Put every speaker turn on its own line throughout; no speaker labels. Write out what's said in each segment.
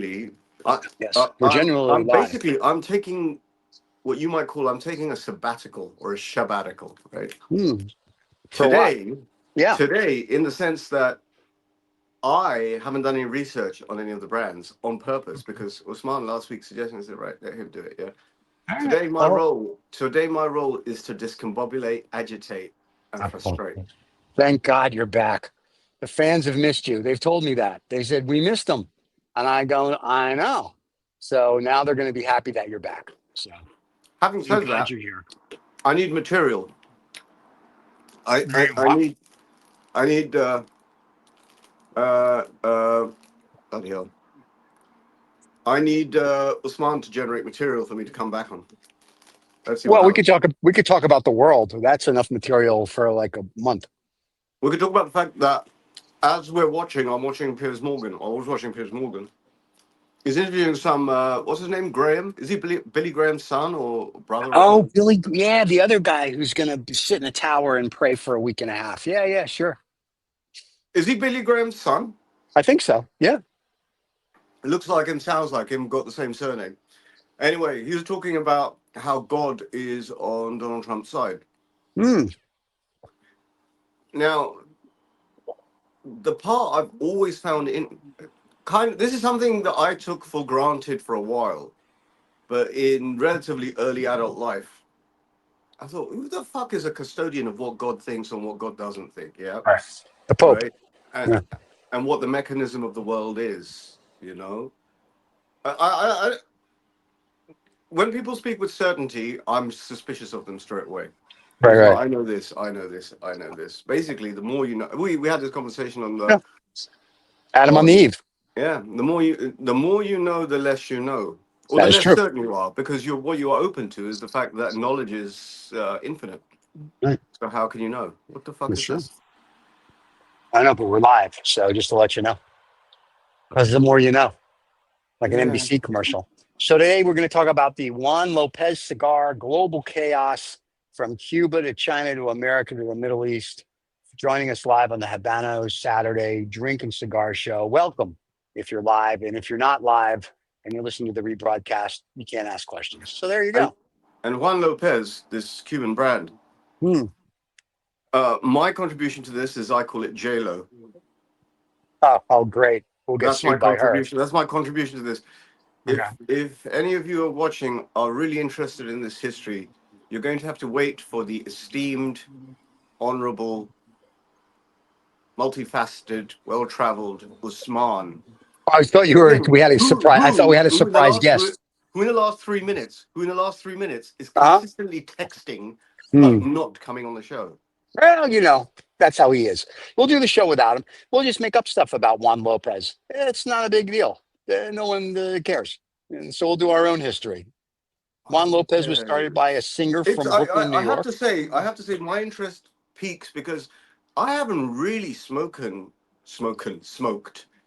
genuinely,
Yes, we're genuinely live.
I'm taking what you might call, I'm taking a sabbatical or a shabbatical, right?
For what?
Today,
Yeah.
today, in the sense that I haven't done any research on any of the brands on purpose because Usman last week suggested, I said, right, let him do it. Yeah.
All right.
Today my role is to discombobulate, agitate, and frustrate.
Thank God you're back. The fans have missed you. They've told me that. They said, we missed them. And I go, I know. So now they're going to be happy that you're back. So
Having
I'm
said
glad
that,
you're here.
I need material. I I, I
What?
need I need bloody hell. I need Usman to generate material for me to come back on. Let's see what
Well,
happens.
we could talk about the world. That's enough material for like a month.
We could talk about the fact that as we're watching, I'm watching Piers Morgan. I was watching Piers Morgan. He's interviewing some what's his name? Graham? Is he Billy Graham's son or brother or
Oh,
something?
Billy, yeah, the other guy who's going to sit in a tower and pray for a week and a half. Yeah, yeah, sure.
Is he Billy Graham's son?
I think so. Yeah.
It looks like him, sounds like him, got the same surname. Anyway, he was talking about how God is on Donald Trump's side.
Mm.
Now, the part I've always found this is something that I took for granted for a while, but in relatively early adult life, I thought, who the fuck is a custodian of what God thinks and what God doesn't think? Yeah,
Right. The Pope.
right.
Yeah.
And what the mechanism of the world is, you know. I when people speak with certainty, I'm suspicious of them straight away.
Right,
It's like,
right.
I know this, I know this, I know this. Basically, the more you know, we had this conversation on
Yeah.
the
Adam on the Eve.
yeah. The more you know, the less you know, or
That
the
is
less
true.
certain you are, because what you are open to is the fact that knowledge is infinite.
Right.
So how can you know? What the fuck
That's
is
true.
this?
I know, but we're live. So just to let you know, because the more you know, like an
Yeah.
NBC commercial. So today we're going to talk about the Juan Lopez cigar, global chaos from Cuba to China to America to the Middle East. Joining us live on the Habanos Saturday Drink and Cigar Show. Welcome if you're live. And if you're not live and you're listening to the rebroadcast, you can't ask questions. So there you
And
go.
Juan Lopez, this Cuban brand. My contribution to this is I call it JLo.
Oh, great. We'll get
That's my
sued by her.
contribution. That's my contribution to this.
Okay.
If any of you are watching are really interested in this history, you're going to have to wait for the esteemed, honorable, multifaceted, well-traveled Usman.
I thought we had a surprise. I thought we had a surprise guest.
Who in the last 3 minutes is
Uh-huh.
consistently texting about
Hmm.
not coming on the show.
Well, that's how he is. We'll do the show without him. We'll just make up stuff about Juan Lopez. It's not a big deal. No one cares. And so we'll do our own history. Juan Lopez was started by a singer
It's
from Brooklyn, New
I have
York.
to say my interest peaks because I haven't really smoked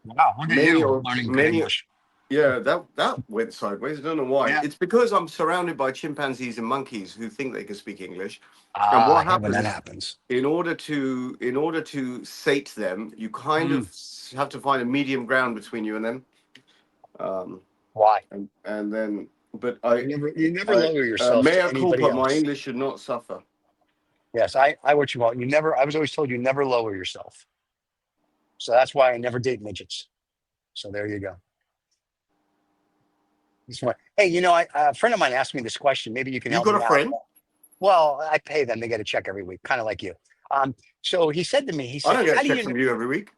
Wow, look at
many
you
or
learning good
many.
English.
Yeah, that went sideways. I don't know why.
Yeah.
It's because I'm surrounded by chimpanzees and monkeys who think they can speak English. And what
When
happens
that
is,
happens.
in order to sate them, you kind of have to find a medium ground between you and them.
Why?
And then, but
You never lower yourself to
mea
anybody
culpa, my
else.
English should not suffer.
Yes, I what you want. I was always told you never lower yourself. So that's why I never date midgets. So there you go. Hey, a friend of mine asked me this question. Maybe you can
You
help
got a
me out.
friend?
Well, I pay them. They get a check every week, kind of like you. So he said to me, he
I
said,
don't get a
how do
check
you know?
from you every week.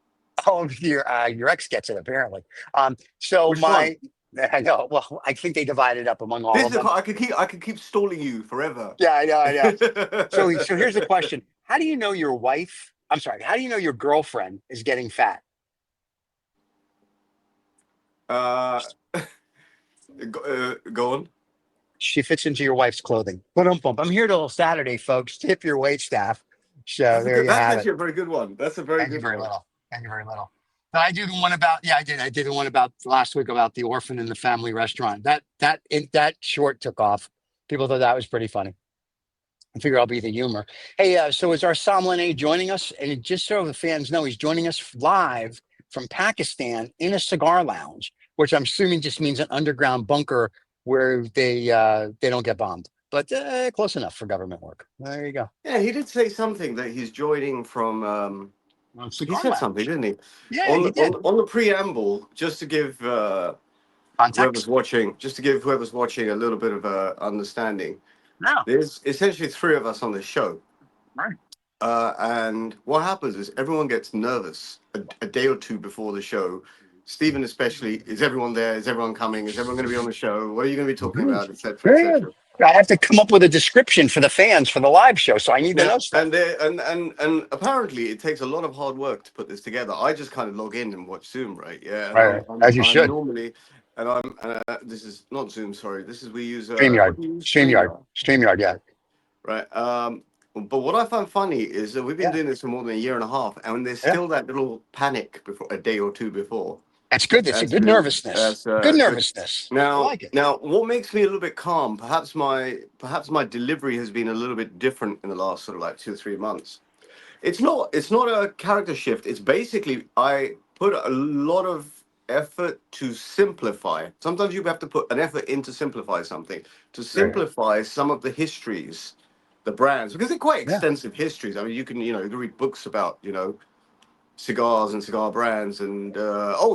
Oh, your ex gets it, apparently. So
Which one?
I know. Well, I think they divide it up among all of them.
I could keep stalling you forever.
Yeah, I know. So here's the question. How do you know your wife? I'm sorry. How do you know your girlfriend is getting fat?
uh, go on.
She fits into your wife's clothing. I'm here till Saturday, folks. Tip your wait staff. So there you
That's
have it.
actually a very good one. That's a very
Thank you
good
very
one.
little. Thank you very little. But I did one about, yeah, I did. I did one about last week about the orphan in the family restaurant. That short took off. People thought that was pretty funny. I figure I'll be the humor. Hey, so is our sommelier joining us? And just so the fans know, he's joining us live from Pakistan in a cigar lounge which I'm assuming just means an underground bunker where they don't get bombed. But close enough for government work. There you go.
Yeah, he did say something that he's joining from. He
Cigar
said something,
Lounge.
didn't he?
Yeah, he did.
On the preamble, just to give
Context?
whoever's watching a little bit of understanding.
No.
There's essentially three of us on the show.
Right.
And what happens is everyone gets nervous a day or two before the show. Stephen especially, is everyone there? Is everyone coming? Is everyone going to be on the show? What are you going to be talking about, etc.,
Very good.
etc.?
I have to come up with a description for the fans for the live show, so I need to know stuff.
And apparently it takes a lot of hard work to put this together. I just kind of log in and watch Zoom, right? Yeah, and
Right, as you
I'm
should.
normally, and I'm this is not Zoom, sorry. This is we use
StreamYard.
what do you use?
StreamYard, yeah.
Right. But what I find funny is that we've been doing this for more than a year and a half, and there's still that little panic before a day or two before.
That's good. That's a good nervousness. Good nervousness. I like it.
Now, what makes me a little bit calm? Perhaps my delivery has been a little bit different in the last sort of like 2 or 3 months. It's not a character shift. It's basically I put a lot of effort to simplify. Sometimes you have to put an effort in to simplify something, to simplify some of the histories, the brands, because they're quite extensive histories. I mean, you can read books about cigars and cigar brands, and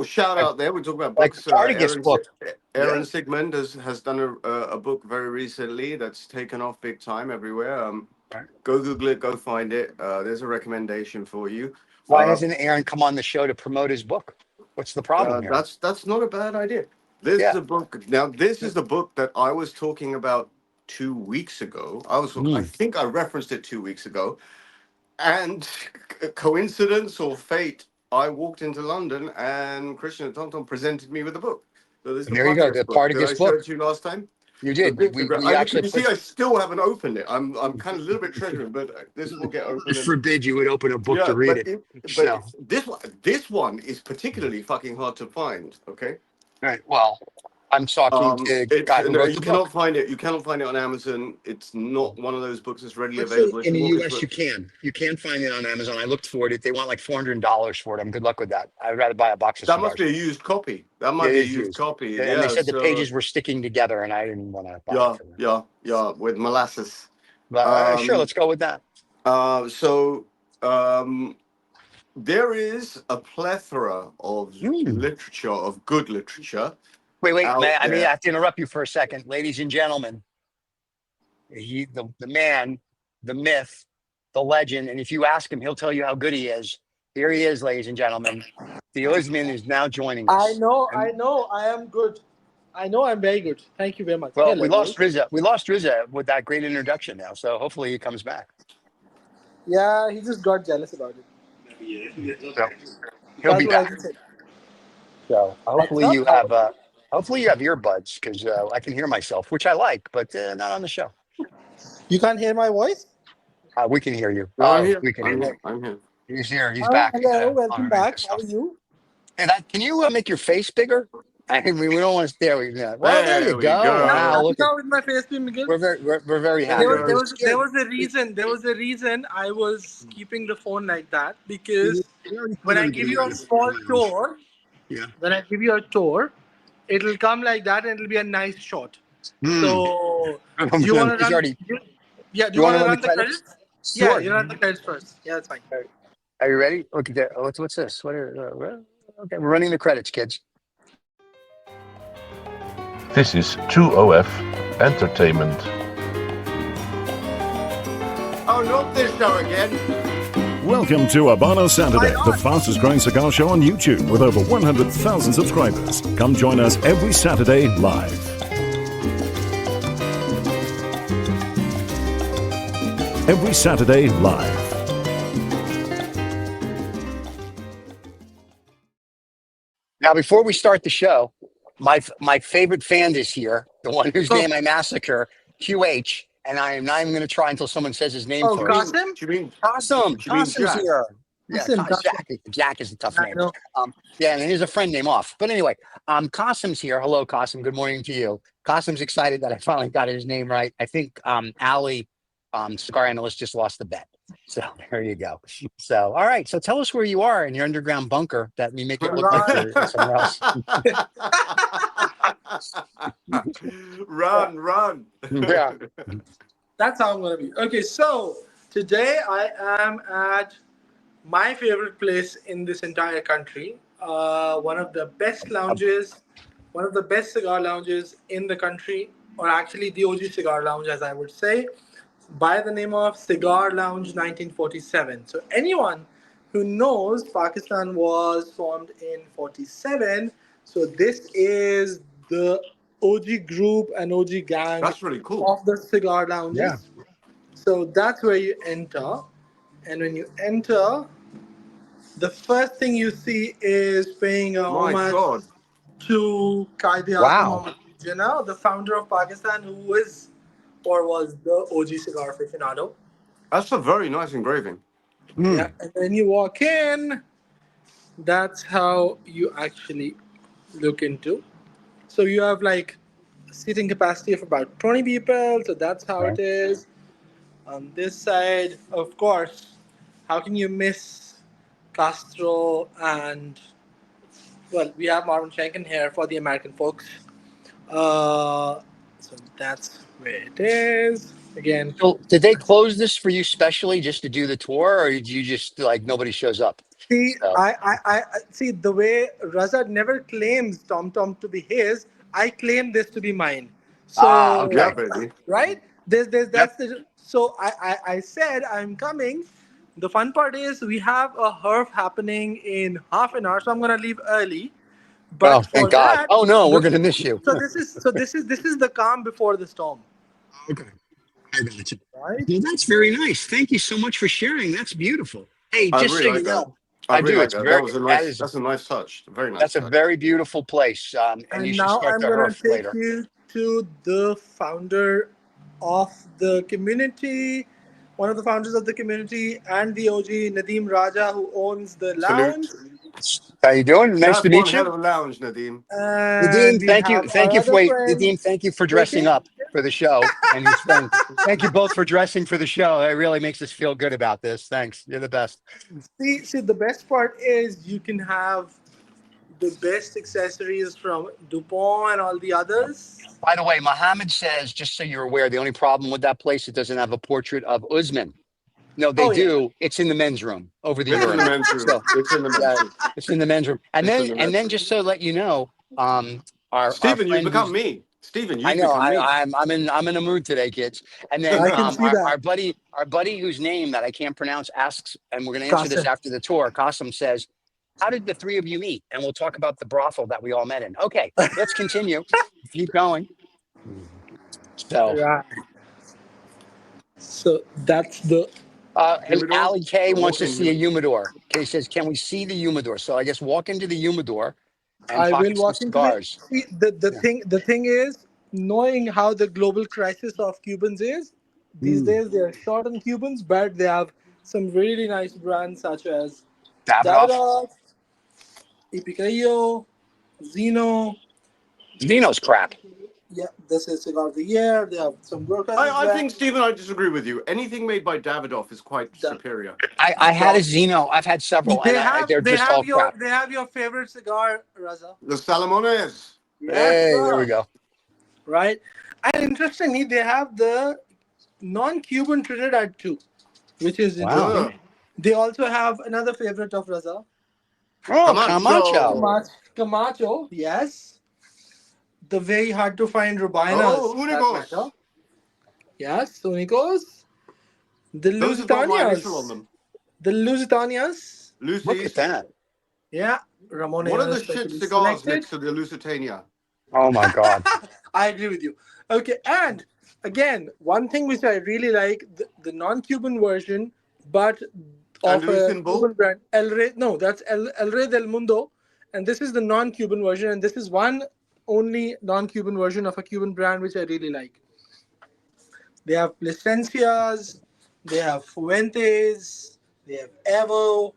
shout out there. We talk about
Like
books.
Spartacus book.
Aaron Sigmund has done a book very recently that's taken off big time everywhere. Go Google it, go find it. There's a recommendation for you.
Why hasn't Aaron come on the show to promote his book? What's the problem here?
That's not a bad idea. This is a book. Now, this is the book that I was talking about 2 weeks ago. I think I referenced it 2 weeks ago. And coincidence or fate, I walked into London and Christian Tonton presented me with the book. So there's
there you go, the Spartacus book.
Did I show it to you last time?
You did.
I still haven't opened it. I'm kind of a little bit treasuring, but this will get open.
Forbid you would open a book to read it.
But this one is particularly fucking hard to find. Okay.
Right. Well, I'm talking to guy who wrote the book.
Cannot find it. You cannot find it on Amazon. It's not one of those books that's readily available.
In the US, you can. You can find it on Amazon. I looked for it. They want like $400 for it. Good luck with that. I'd rather buy a box of cigars.
That must be a used copy. That might be a used copy.
And they said the pages were sticking together, and I didn't want to buy it.
Yeah, with molasses.
But sure, let's go with that.
There is a plethora of literature, of good literature.
Wait. I have to interrupt you for a second. Ladies and gentlemen, the man, the myth, the legend, and if you ask him, he'll tell you how good he is. Here he is, ladies and gentlemen. The Usman is now joining us.
I know. I am good. I know I'm very good. Thank you very much.
Well, we lost Rizza. We lost Rizza with that great introduction now. So hopefully he comes back.
Yeah, he just got jealous about it.
So, he'll be back. So hopefully you have earbuds, because I can hear myself, which I like, but not on the show.
You can't hear my voice?
We can hear you.
I'm here.
We can hear you.
I'm here.
He's here. He's back.
Hello, welcome back. How are you?
Hey, can you make your face bigger? I mean, we don't want to stare. Well, there you go. Wow, look
with my face being bigger.
We're very happy.
There was a reason. There was a reason I was keeping the phone like that, because when I give you a small tour, it'll come like that and it'll be a nice shot. So do you want to run? Do you want to run the credits? Sure. Yeah, you run the credits first. Yeah, that's fine.
Are you ready? Look at that. What's this? Okay, we're running the credits, kids.
This is 2OF Entertainment.
Oh, not this show again.
Welcome to Habanos Saturday, the fastest growing cigar show on YouTube with over 100,000 subscribers. Come join us every Saturday live. Every Saturday live.
Now, before we start the show, my favorite fan is here, the one whose name I massacre, QH, and I am not even going to try until someone says his name first.
Qasim?
You mean
Qasim? Qasim's here. Jack is a tough name. And here's a friend named Off. But anyway, Qasim's here. Hello, Qasim. Good morning to you. Qasim's excited that I finally got his name right. I think Ali, cigar analyst, just lost the bet. So there you go. So, all right. So tell us where you are in your underground bunker that we make it look like
Run.
you're somewhere else.
Yeah,
Run.
Yeah.
that's how I'm gonna be. Okay, so today I am at my favorite place in this entire country. One of the best lounges, one of the best cigar lounges in the country, or actually the OG cigar lounge, as I would say, by the name of Cigar Lounge 1947. So anyone who knows, Pakistan was formed in 47. So this is the OG group and OG gang
That's really cool.
of the cigar
Yeah.
lounges. So that's where you enter. And when you enter, the first thing you see is paying a
My
homage
God.
to Qaid-e-Azam
Wow.
Muhammad Jinnah, the founder of Pakistan, who is or was the OG cigar aficionado.
That's a very nice engraving.
Yeah,
Mm.
and then you walk in. That's how you actually look into. So you have like a seating capacity of about 20 people. So that's how
Right.
it is. On this side, of course, how can you miss Castro and well, we have Marvin Shanken here for the American folks. So that's where it is. Again,
So did they close this for you specially just to do the tour, or did you just like nobody shows up?
see,
So
I see the way Raza never claims Tom Tom to be his. I claim this to be mine.
Yeah,
okay.
So,
baby.
right?
Yep.
That's the. So I said I'm coming. The fun part is we have a HERF happening in half an hour, so I'm gonna leave early.
Oh,
But
thank
for
God.
that,
Oh no, we're
the,
gonna miss you.
so this is the calm before the storm,
Okay. I got you.
right?
Well, that's very nice. Thank you so much for sharing. That's beautiful. Hey,
I
just
really
so you
like that.
know,
I
I
really
do.
like
It's
that. That
very
was a
that
nice.
is
That's a nice touch. A very nice
that's a
touch.
very beautiful place. And you
And
should
now
start
I'm
the
gonna
HERF
take
later.
you to the founder of the community, one of the founders of the community, and the OG Nadim Raja, who owns the lounge.
Salute.
How you doing? Nice
That's
to
one
meet
hell
you.
of a lounge, Nadim.
And
Nadeem,
we
thank you.
have our
Thank you for
other
wait,
friend,
Nadeem, thank you for dressing
KK.
up for the show. And your friend. Thank you both for dressing for the show. It really makes us feel good about this. Thanks. You're the best.
See, the best part is you can have the best accessories from Dupont and all the others.
By the way, Mohammed says, just so you're aware, the only problem with that place, it doesn't have a portrait of Usman. No, they
Oh yeah.
do. It's in the men's room over the
It's in the
urinal.
men's room.
So
It's in the
yeah,
men's room.
it's in the men's room. And
It's in
then
the
and
men's
then
room.
just so let you know, our
Stephen, you
friend
become
who's
me. Stephen,
I
you've
know
become me.
I'm in a mood today, kids. And then
I can see that.
our buddy whose name that I can't pronounce asks, and we're going to answer this
Kasim.
after the tour. Qasim says, "How did the three of you meet?" And we'll talk about the brothel that we all met in. Okay, let's continue. Keep going. So,
Right. So that's the.
and
Humidor.
Ali K
Or
wants
walk
to
in
see a
humidor.
humidor. Kay says, "Can we see the humidor?" So I guess walk into the humidor and
I will
pocket some
walk into the.
cigars.
See, the
Yeah.
thing the thing is, knowing how the global crisis of Cubans is, these
Mm.
days they are short on Cubans, but they have some really nice brands such as
Davidoff.
Davidoff, Epico, Zino.
Zino's crap.
Yeah, this is Cigar of the Year. They have some Gurkhas as
I
well.
think, Stephen, I disagree with you. Anything made by Davidoff is quite
The,
superior.
I had a
the,
Zino. I've had several,
they
and
have
they're
they
just
have
all
your
crap.
they have your favorite cigar, Raza.
The Salamones.
Yes,
Hey, there we
sir.
go.
Right. And interestingly, they have the non-Cuban Trinidad too, which is
Wow.
interesting. They also have another favorite of Raza,
Oh, Camacho.
Camacho.
Camacho. Yes, the very hard to find
Oh,
Robainas for that matter.
Unigos.
Yes, Sonicos, the
Those have got my initial on
Lusitanias,
them.
the Lusitanias.
Look at
Lucy's.
that.
Yeah, Ramon
What are
Ayala
the shit
specially
cigars
selected.
next to the Lusitania?
Oh my God.
I agree with you. Okay, and again, one thing which I really like the non-Cuban version, but of a
Andalusian Bull?
Cuban brand, El Rey. No, that's El Rey del Mundo, and this is the non-Cuban version, and this is one only non-Cuban version of a Cuban brand which I really like. They have Placencias, they have Fuentes, they have Evo,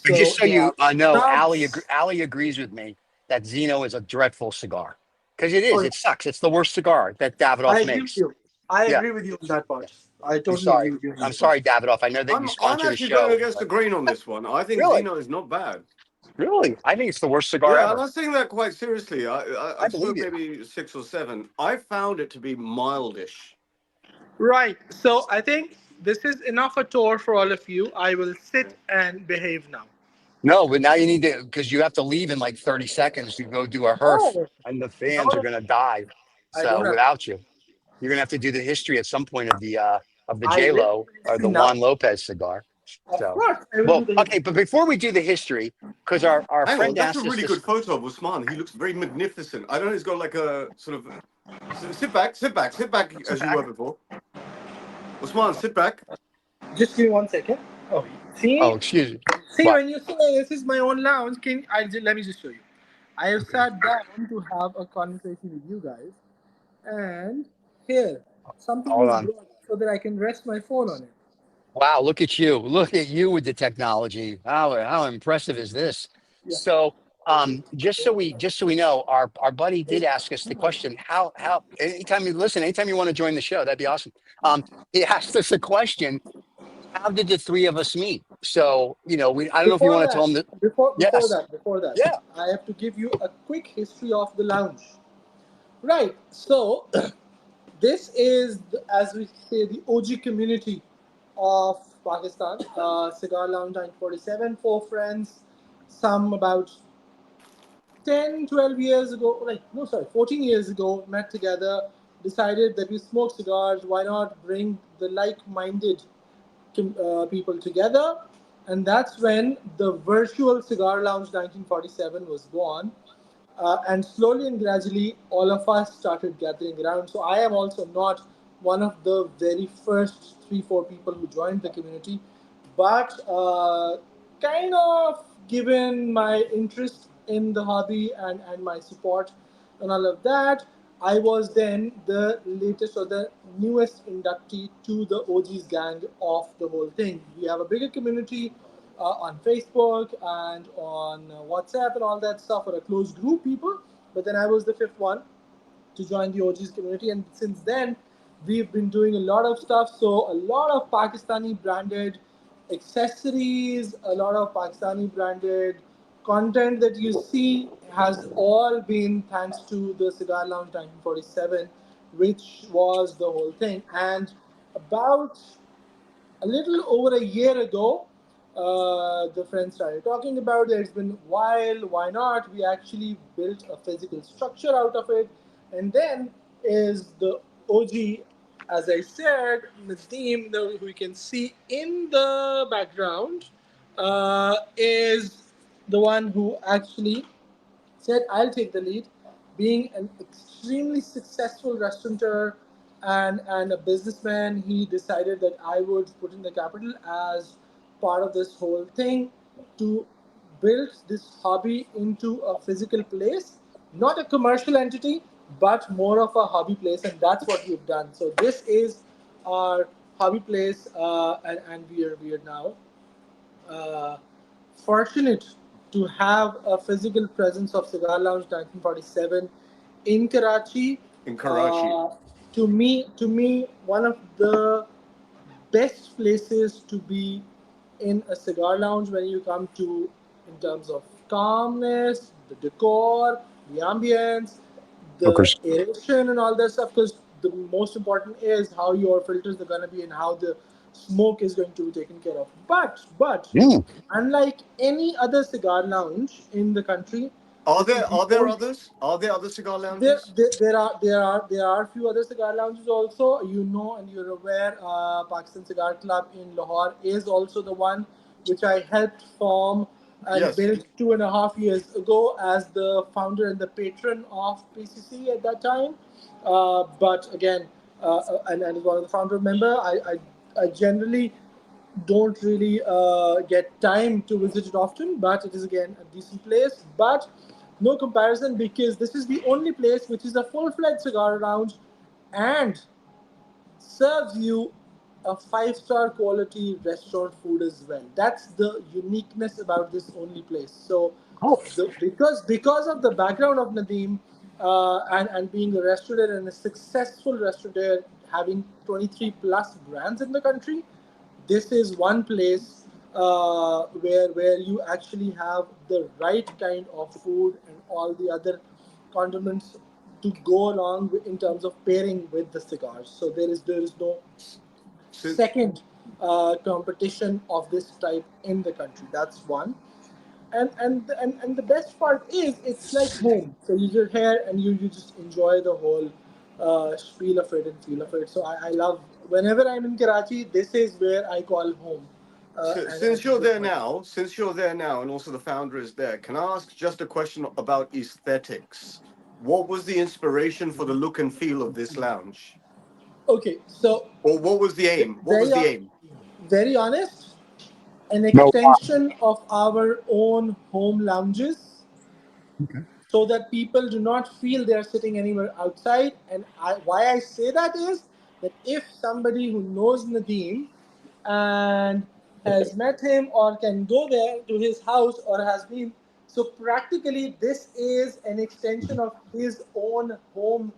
And just
so
so
they
you
have
know,
Snubs.
Ali agrees with me that Zino is a dreadful cigar because it
Oh,
is.
yeah,
It sucks. It's the worst cigar that
I
Davidoff
agree with
makes.
you. I
Yeah.
agree with you on that
Yeah.
part. I
I'm
totally agree
sorry.
with you on
I'm
that part.
sorry, Davidoff. I know that you
I'm
sponsor the
actually going
show,
against the
but
grain on this one. I think
really,
Zino is not bad.
really, I think it's the worst cigar
Yeah, and
ever.
I'm saying that quite seriously.
I
I've
believe
smoked
you.
maybe 6 or 7. I found it to be mildish.
Right. So I think this is enough a tour for all of you. I will sit and behave now.
No, but now you need to because you have to leave in like 30 seconds to go do a herf,
Oh,
and the
no,
fans are
no,
gonna die.
I
So
don't have.
without you, you're gonna have to do the history at some point of the
I will
JLo
do the
or
history
the
now.
Juan Lopez cigar.
Of
So
course, I will do
well,
the
okay,
history.
but before we do the history, because our
Hang on,
friend
that's a
asked us
really
this.
good photo of Usman. He looks very magnificent. I know he's got like a sort of sit back, sit back, sit back
Sit
as you were
back.
before. Usman, sit back.
Just give me 1 second. Oh, see,
Oh, excuse me.
see
What?
when you say this is my own lounge, let me just show you. I have
Okay.
sat down to have a conversation with you guys, and here something
Hold
is
on.
brought so that I can rest my phone on it.
Wow, look at you. Look at you with the technology. How impressive is this?
Yeah.
So just so we know, our buddy did ask us the question, how anytime you want to join the show, that'd be awesome. He asked us a question, how did the three of us meet? So, I don't know if you
Before
want to tell
that,
him that.
before
Yes.
that, before that,
Yeah.
I have to give you a quick history of the lounge. Right. So this is, as we say, the OG community of Pakistan. Cigar Lounge 1947. Four friends, some about 10, 12 years ago, like, no, sorry, 14 years ago, met together, decided that we smoke cigars. Why not bring the like minded people together? And that's when the virtual Cigar Lounge 1947 was born. And slowly and gradually, all of us started gathering around. So I am also not one of the very first 3, 4 people who joined the community, but kind of given my interest in the hobby and my support and all of that, I was then the latest or the newest inductee to the OG's gang of the whole thing. We have a bigger community on Facebook and on WhatsApp and all that stuff, or a closed group people. But then I was the fifth one to join the OG's community, and since then we've been doing a lot of stuff. So a lot of Pakistani branded accessories, a lot of Pakistani branded content that you see has all been thanks to the Cigar Lounge 1947, which was the whole thing. And about a little over a year ago, the friends started talking about it. It's been a while. Why not? We actually built a physical structure out of it. And then is the OG, as I said, Nadim, who we can see in the background, is the one who actually said, I'll take the lead. Being an extremely successful restaurateur and a businessman, he decided that I would put in the capital as part of this whole thing to build this hobby into a physical place, not a commercial entity, but more of a hobby place. And that's what we've done. So this is our hobby place, and we are now uh, fortunate to have a physical presence of Cigar Lounge 1947 in Karachi.
In Karachi.
Uh, to me, one of the best places to be in a cigar lounge when you come to, in terms of calmness, the decor, the ambience, the
Smokers.
aeration, and all that stuff. Because the most important is how your filters are going to be and how the smoke is going to be taken care of. But
Mm.
unlike any other cigar lounge in the country,
Are
this is
there
the
are there
only.
others? Are there other cigar
There,
lounges?
there, there are a few other cigar lounges also. You know, and you're aware. Pakistan Cigar Club in Lahore is also the one which I helped form and
Yes.
build 2.5 years ago as the founder and the patron of PCC at that time. But again, and as one of the founder member, I generally don't really get time to visit it often, but it is again a decent place. But no comparison, because this is the only place which is a full-fledged cigar lounge and serves you a five-star quality restaurant food as well. That's the uniqueness about this only place. So,
Oh,
because of the background of Nadeem, and being a restaurateur and a successful restaurateur, having 23 plus brands in the country, this is one place where you actually have the right kind of food and all the other condiments to go along with, in terms of pairing with the cigars. So there is no
Since,
second competition of this type in the country. That's one. And the best part is it's like home. So you just here and you just enjoy the whole spiel of it and feel of it. So I love whenever I'm in Karachi, this is where I call home. And
since you're
this
there
one.
now, and also the founder is there, can I ask just a question about aesthetics? What was the inspiration for the look and feel of this lounge?
Okay, so
Or what was the aim? What
very
was the aim?
very honest, an
No.
extension of our own home lounges so that people do not feel they are sitting anywhere outside. And why I say that is that if somebody who knows Nadeem and has met him or can go there to his house or has been, so practically this is an extension of his own home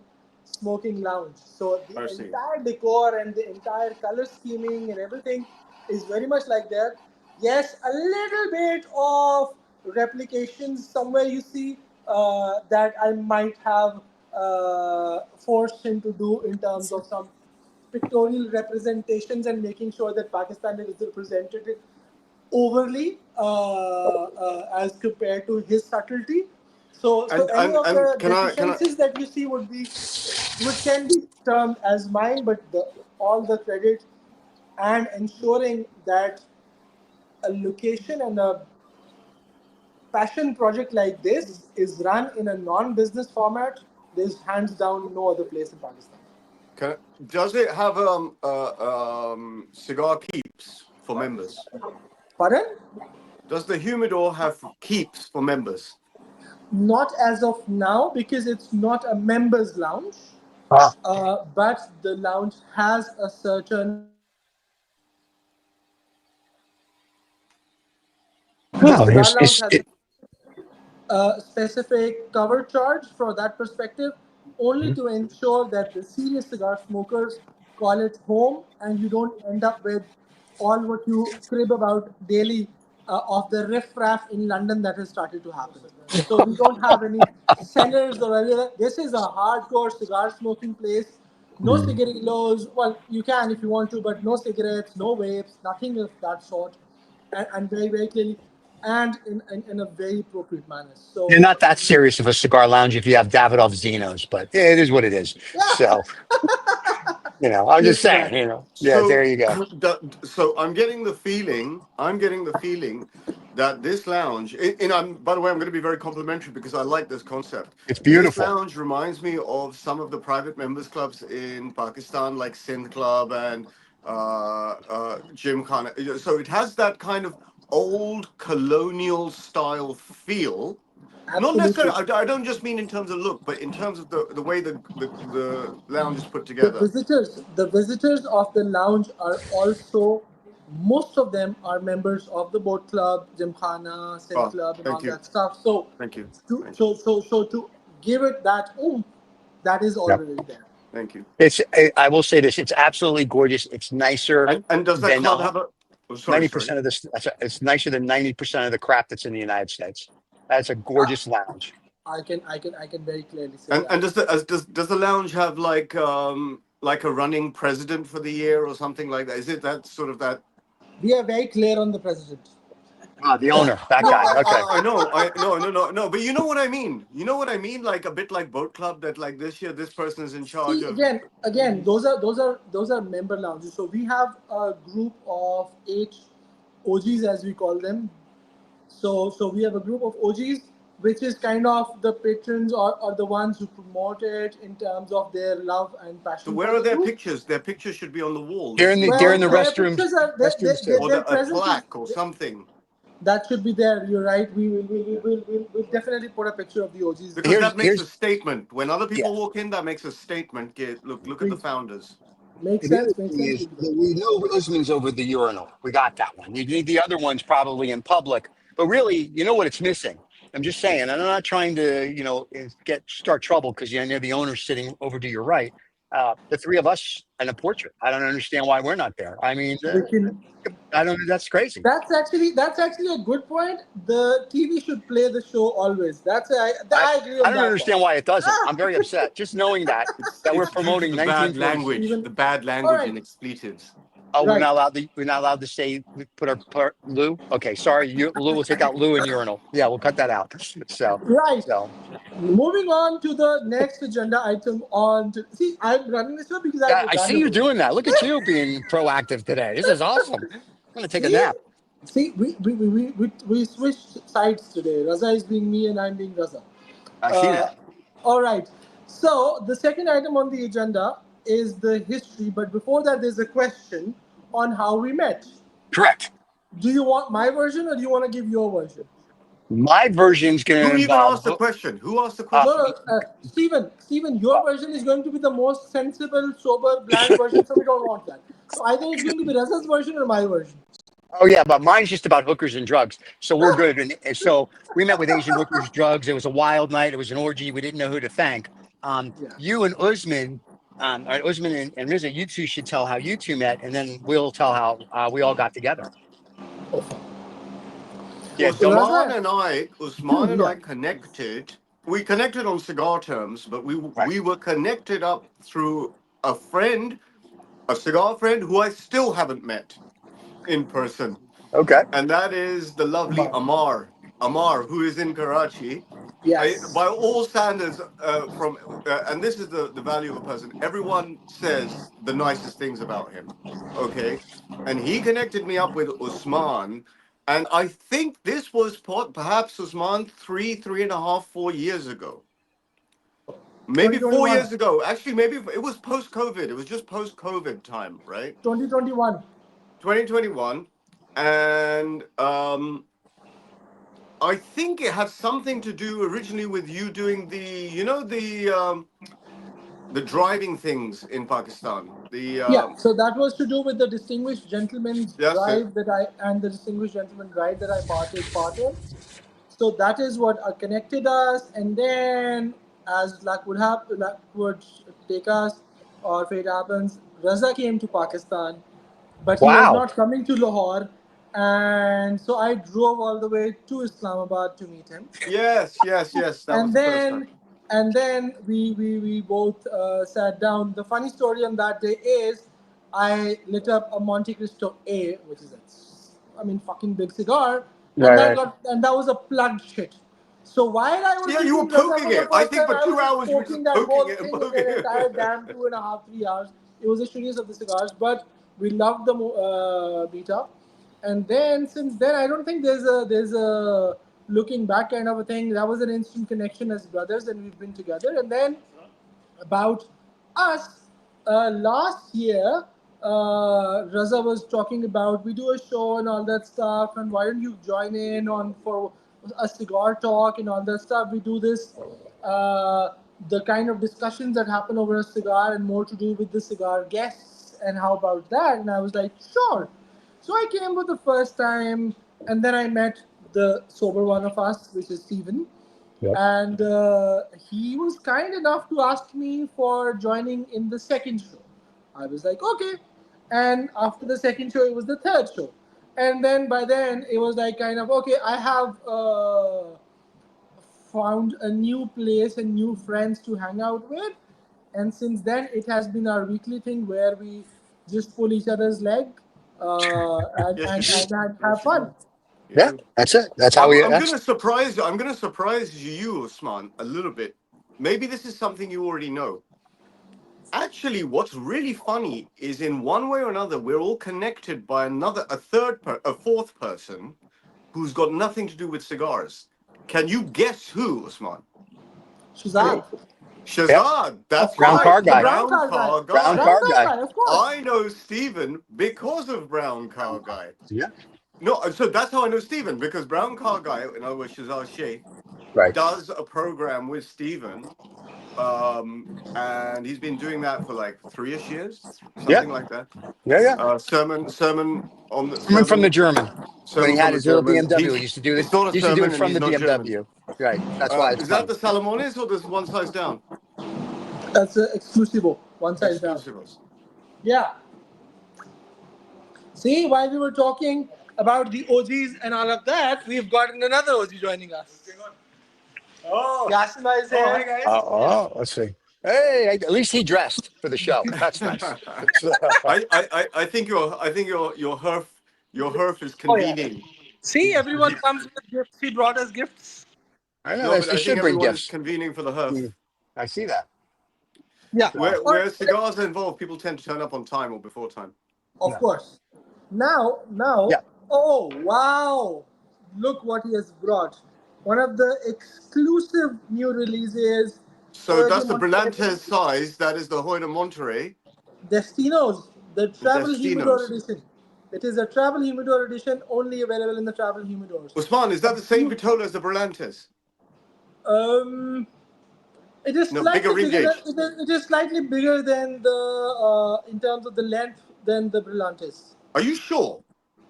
smoking lounge. So the
I see.
entire decor and the entire color scheming and everything is very much like that. Yes, a little bit of replications somewhere you see that I might have forced him to do in terms of some pictorial representations and making sure that Pakistan is represented overly as compared to his subtlety. So any of
And
the
can I
deficiencies that you see would can be termed as mine, but all the credit and ensuring that a location and a passion project like this is run in a non-business format. There's hands down no other place in Pakistan.
can does it have cigar keeps for members?
Pardon?
Does the humidor have keeps for members?
Not as of now because it's not a members lounge,
Ah,
but the lounge has a certain
no,
cigar lounge
it's
has a specific cover charge for that perspective, only to ensure that the serious cigar smokers call it home and you don't end up with all what you crib about daily of the riff-raff in London that has started to happen. So we don't have any cellars or any other. This is a hardcore cigar smoking place. No cigarillos. Well, you can if you want to, but no cigarettes, no vapes, nothing of that sort. And very, very clearly, and in a very appropriate manner.
you're
So,
not that serious of a cigar lounge if you have Davidoff Zinos, but it is what it is.
yeah,
So, I'm
cheers
just
to
saying,
that.
yeah,
So,
there you go.
so I'm getting the feeling. I'm getting the feeling that this lounge. And I'm, by the way, I'm going to be very complimentary because I like this concept.
It's
This
beautiful.
lounge reminds me of some of the private members clubs in Pakistan, like Sindh Club and Gymkhana. So it has that kind of old colonial style feel. Not necessarily.
Absolutely.
I don't just mean in terms of look, but in terms of the way the lounge is put
The
together.
visitors, the visitors of the lounge are also, most of them are members of the boat club, Gymkhana, Sindh
Oh,
Club, and all
thank you.
that stuff. So,
Thank you.
to
Thank you.
to give it that oomph, that is
Yep.
already there.
Thank you.
I will say this, it's absolutely gorgeous. It's nicer
And does that
than
club have a? Oh, sorry, sorry.
90% of this. It's nicer than 90% of the crap that's in the United States. That's a gorgeous lounge.
I can very clearly say
And
that.
does the lounge have like a running president for the year or something like that? Is it that sort of that?
We are very clear on the president.
Ah, the owner, that
No,
guy. Okay.
I know. I no no no no. But you know what I mean. You know what I mean. Like a bit like boat club. That like this year this person is in charge
See
of.
again, those are member lounges. So we have a group of 8 OGs as we call them. So we have a group of OGs, which is kind of the patrons or the ones who promote it in terms of their love and
So
passion
where
for
are
the
their
group.
pictures? Their pictures should be on the wall.
They're
This
in the
looks
they're in
like
the
Well,
a
their
restrooms.
pictures are
Restrooms too.
or
their
a
presence is
plaque or something.
that should be there. You're right. We'll definitely put a picture of the OGs.
Because
Here's
that makes a
here's
statement. When other
Yeah.
people walk in, that makes a statement. Look at the
Agreed.
founders.
Makes
The other
sense. Makes
thing
sense.
is that we know Usman's over the urinal. We got that one. You need the other ones probably in public, but really, you know what it's missing. I'm just saying, and I'm not trying to, start trouble because you know the owner's sitting over to your right. the three of us and a portrait. I don't understand why we're not there. I mean,
We can,
I don't. That's crazy.
that's actually a good point. The TV should play the show always. I agree
I
on
don't
that point.
understand why it doesn't. I'm very upset just knowing that we're
It's due to
promoting
the bad
1946.
language,
Even
the bad
all
language
right,
and expletives.
Oh,
right.
we're not allowed to say we put our Lou. Okay, sorry, Lou. We'll take out Lou and urinal. Yeah, we'll cut that out. So
Right.
so
Moving on to the next agenda item. See, I'm running this show because
yeah,
I'm
I see you
valuable.
doing that. Look at you being proactive today. This is awesome. I'm gonna take a
See,
nap.
we switched sides today. Raza is being me and I'm being Raza.
I see
Uh,
that.
all right. So the second item on the agenda is the history, but before that, there's a question on how we met.
Correct.
Do you want my version or do you want to give your version?
My version's gonna
Who even
involve.
asked the question? Who asked the
Uh,
No,
question?
Stephen, your version is going to be the most sensible, sober, bland version, so we don't want that. So either it's going to be Raza's version or my version.
Oh yeah, but mine's just about hookers and drugs, so we're good. And so we met with Asian hookers, drugs. It was a wild night. It was an orgy. We didn't know who to thank.
Yeah.
You and Usman, or Usman and Rizza, you two should tell how you two met, and then we'll tell how we all got together. Yeah,
So
don't.
Usman
Raza,
and I
yeah.
connected. We connected on cigar terms, but
Right.
we were connected up through a friend, a cigar friend who I still haven't met in person,
Okay.
and that is the lovely
Come on.
Amar, who is in Karachi.
Yes.
By all standards, and this is the value of a person. Everyone says the nicest things about him. Okay, and he connected me up with Usman, and I think this was perhaps Usman 3.5, 4 years ago. Maybe
2021.
4 years ago. Actually, maybe it was post COVID. It was just post COVID time, right?
2021.
2021, and I think it had something to do originally with you doing the driving things in Pakistan.
Yeah, so that was to do with the distinguished gentleman's
That's it.
drive and the distinguished gentleman ride that I take part in. So that is what connected us, and then as luck would take us, or fate happens, Raza came to Pakistan, but he was
Wow.
not coming to Lahore, and so I drove all the way to Islamabad to meet him.
Yes. That was
and
the first time.
then we both sat down. The funny story on that day is I lit up a Monte A, which is fucking big cigar, and
Right.
that was a plugged shit. So while I was
Yeah, you were
meeting Raza
poking
for the
it. I
first
think
time,
for
I was
two
just
hours you were
poking
just
that
poking
whole
it and
thing in
poking
an entire damn
it.
2.5, 3 hours. It was the shittiest of the cigars, but we loved the meetup. And then since then, I don't think there's a looking back kind of a thing. That was an instant connection as brothers, and we've been together. And then about us, last year, Raza was talking about we do a show and all that stuff, and why don't you join in on for a cigar talk and all that stuff? We do this. The kind of discussions that happen over a cigar and more to do with the cigar guests, and how about that? And I was like, sure. So I came for the first time, and then I met the sober one of us, which is Steven.
Yep.
And he was kind enough to ask me for joining in the second show. I was like, okay. And after the second show, it was the third show. And then by then, it was like kind of, okay, I have found a new place and new friends to hang out with. And since then, it has been our weekly thing where we just pull each other's leg
Yes, you do.
and have
Yes, you
fun.
do. You
Yeah,
do.
that's it. That's how
I'm,
we.
I'm
That's
gonna surprise you. I'm gonna surprise you, Usman, a little bit. Maybe this is something you already know. Actually, what's really funny is in one way or another, we're all connected by a fourth person who's got nothing to do with cigars. Can you guess who, Usman?
Shazad.
yep.
Shazad.
Of
That's
Brown
course,
right,
car
the
the
guy.
brown
brown
car guy.
car
Brown
guy.
Brown
car
car
guy.
guy, of course.
I know Stephen because of brown car guy.
Yeah.
No, so that's how I know Stephen, because brown car guy, in other words, Shazad Sheikh,
Right.
does a program with Stephen. And he's been doing that for like 3ish years,
Yeah.
something like that.
Yeah.
Sermon on the
Coming from the
sermon,
German when he
sermon
had
from the
his little
German.
BMW. He used to do it.
It's not a
He used to do it
sermon, and
from
he's
the
not German.
BMW. Right. That's why it's
Is that
funny.
the Salomones or the one size down?
That's an exclusivo. One size down.
Exclusivos.
Yeah. See, while we were talking about the OGs and all of that, we've gotten another OG joining us. Oh, Yasima is here.
hi guys.
Let's see. Hey, at least he dressed for the show. That's nice.
I think your herf is
Oh, yeah.
convening.
See, everyone comes with gifts. He brought us gifts.
I know
No,
that
but
they
I think
should bring
everyone is
gifts.
convening for the herf.
I see that.
Yeah.
Where cigars are involved, people tend to turn up on time or before time.
Of course. Now,
Yeah.
oh, wow. Look what he has brought. One of the exclusive new releases.
So
Hoyo
that's
de
the
Monterrey
Brillantes size. That is the Hoyo de Monterrey.
Destinos, the Travel Humidor
Destinos.
Edition. It is a Travel Humidor Edition only available in the Travel Humidors.
Usman, is that the same Vitola as the Brillantes?
It is
No, bigger
slightly
ring
bigger.
gauge.
It is slightly bigger than the in terms of the length than the Brillantes.
Are you sure?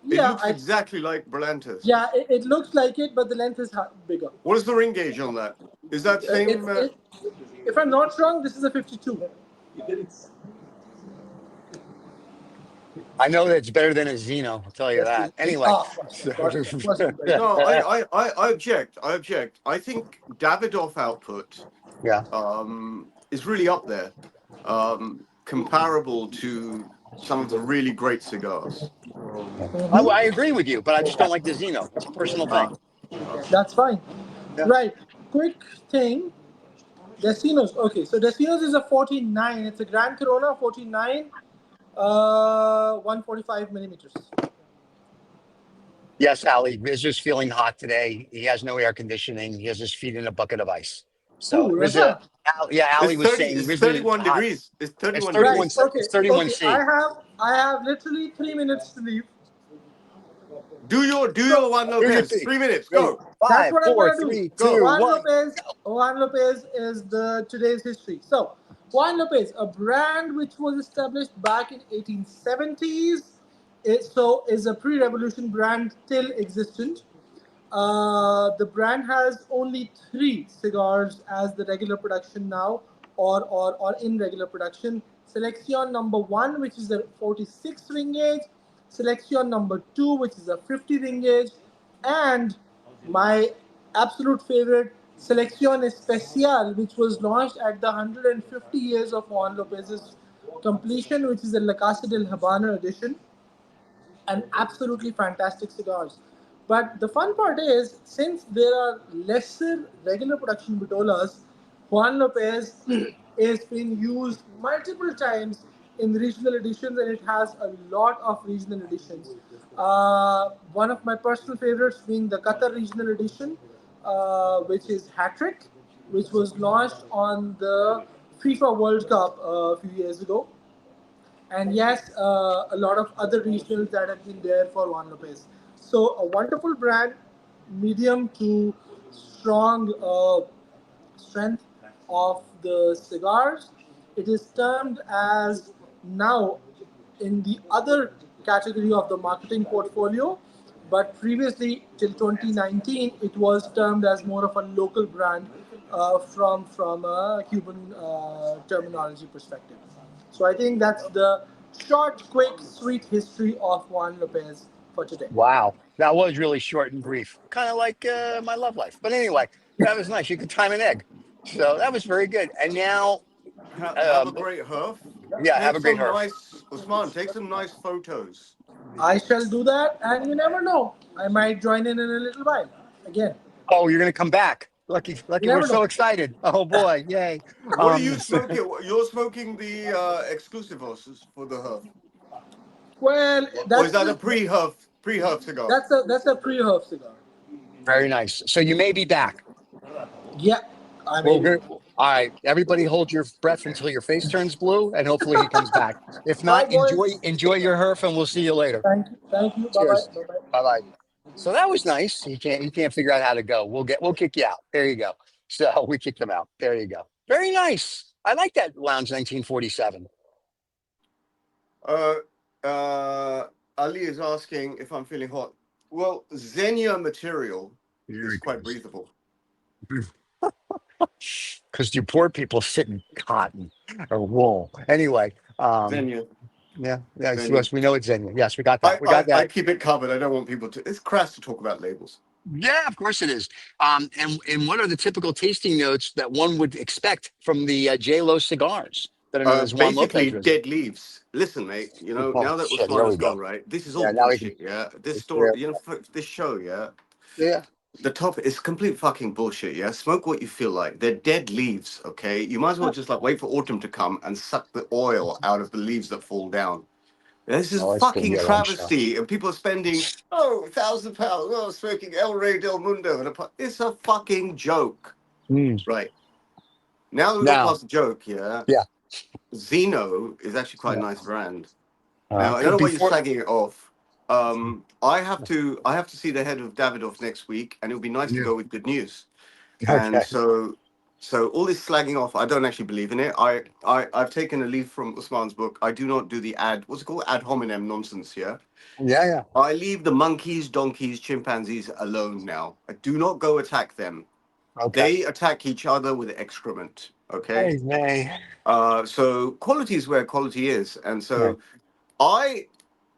It
Yeah,
looks exactly like Brillantes.
yeah, it looks like it, but the length is bigger.
What is the ring gauge on that? Is that same?
If I'm not wrong, this is a 52.
I know that it's better than a Zino. I'll tell you that. Anyway.
No, I object. I object. I think Davidoff output
Yeah.
is really up there, comparable to some of the really great cigars.
I agree with you, but I just don't like the Zino. It's a personal thing.
That's fine.
Yeah.
Right. Quick thing. Destinos. Okay, so Destinos is a 49. It's a Grand Corona 49, 145 millimeters.
Yes, Ali is just feeling hot today. He has no air conditioning. He has his feet in a bucket of ice. So,
Raja.
Ali was saying
It's
Rizza
31
hot.
degrees. It's 31
Right.
degrees.
Okay.
It's 31
Okay.
C.
I have literally 3 minutes to leave.
Do your Juan Lopez. 3 minutes. Go.
That's
5,
what I'm
4,
gonna do.
3,
Go.
2,
Juan
1.
Lopez is the today's history. So Juan Lopez, a brand which was established back in 1870s, is a pre-revolution brand still existent. The brand has only 3 cigars as the regular production now, or in regular production. Selection number 1, which is a 46 ring gauge. Selection number 2, which is a 50 ring gauge, and my absolute favorite, Selection Especial, which was launched at the 150 years of Juan Lopez's completion, which is the La Casa del Habana edition, and absolutely fantastic cigars. But the fun part is, since there are lesser regular production Vitolas, Juan Lopez is being used multiple times in regional editions, and it has a lot of regional editions. One of my personal favorites being the Qatar regional edition, which is Hat-Trick, which was launched on the FIFA World Cup a few years ago. And yes, a lot of other regionals that have been there for Juan Lopez. So a wonderful brand, medium to strong strength of the cigars. It is termed as now in the other category of the marketing portfolio, but previously till 2019 it was termed as more of a local brand from a Cuban terminology perspective. So I think that's the short, quick, sweet history of Juan Lopez for today.
Wow. That was really short and brief. Kind of like my love life. But anyway, that was nice. You could time an egg. So that was very good. And now,
Have a great herf.
have
Take
a great
some
herf.
nice, Usman, take some nice photos.
I shall do that, and you never know. I might join in a little while again.
Oh, you're going to come back. Lucky,
You
we're
never
so
know.
excited. Oh boy, yay.
What are you smoking? You're smoking the exclusivos for the herf.
Well,
Or is that a pre-herf cigar?
that's a pre-herb cigar.
Very nice. So you may be back.
Yeah, I
Well,
mean,
all right. Everybody hold your breath until your face turns blue, and hopefully he comes back. If
bye,
not,
boys.
enjoy your herf, and we'll see you later.
Thank you. Bye
Cheers.
bye. Bye bye.
Bye bye. So that was nice. He can't figure out how to go. We'll kick you out. There you go. So we kicked him out. There you go. Very nice. I like that Lounge 1947.
Ali is asking if I'm feeling hot. Well, Xenia material is quite breathable.
Because you poor people sit in cotton or wool. Anyway,
Xenia,
yeah.
Xenia.
Yes, we know it's Zeno. Yes, we got that.
I,
We
I,
got
I
that.
keep it covered. I don't want people to. It's crass to talk about labels.
Yeah, of course it is. And what are the typical tasting notes that one would expect from the JLo cigars that are known as Juan
Basically,
Lopez Rizza?
dead leaves. Listen, mate. You know,
Oh
now that
shit!
Usman
Here
has
we
gone,
go.
right? This is all
Yeah, now we can.
bullshit. Yeah, this story.
Yeah,
You know, this show. Yeah,
yeah.
the topic is complete fucking bullshit. Yeah, smoke what you feel like. They're dead leaves. Okay, you might as well just like wait for autumn to come and suck the oil out of the leaves that fall down. This is
Oh, it's gonna be
fucking
a long show.
travesty, and people are spending £1,000 smoking El Rey del Mundo, and it's a fucking joke.
Mm.
Right now, we got
Now,
past the joke. Yeah,
yeah,
Zino is actually quite a
yeah.
nice brand. Now I don't know why you're
Before,
slagging it off. I have to see the head of Davidoff next week, and it would be nice to
yeah.
go with good news. And
Okay.
so all this slagging off, I don't actually believe in it. I've taken a leaf from Usman's book. I do not do the what's it called, ad hominem nonsense. Yeah,
Yeah, yeah.
I leave the monkeys, donkeys, chimpanzees alone now. I do not go attack them.
Okay.
They attack each other with excrement. Okay.
Hey, May.
So quality is where quality is, and
Right.
so I,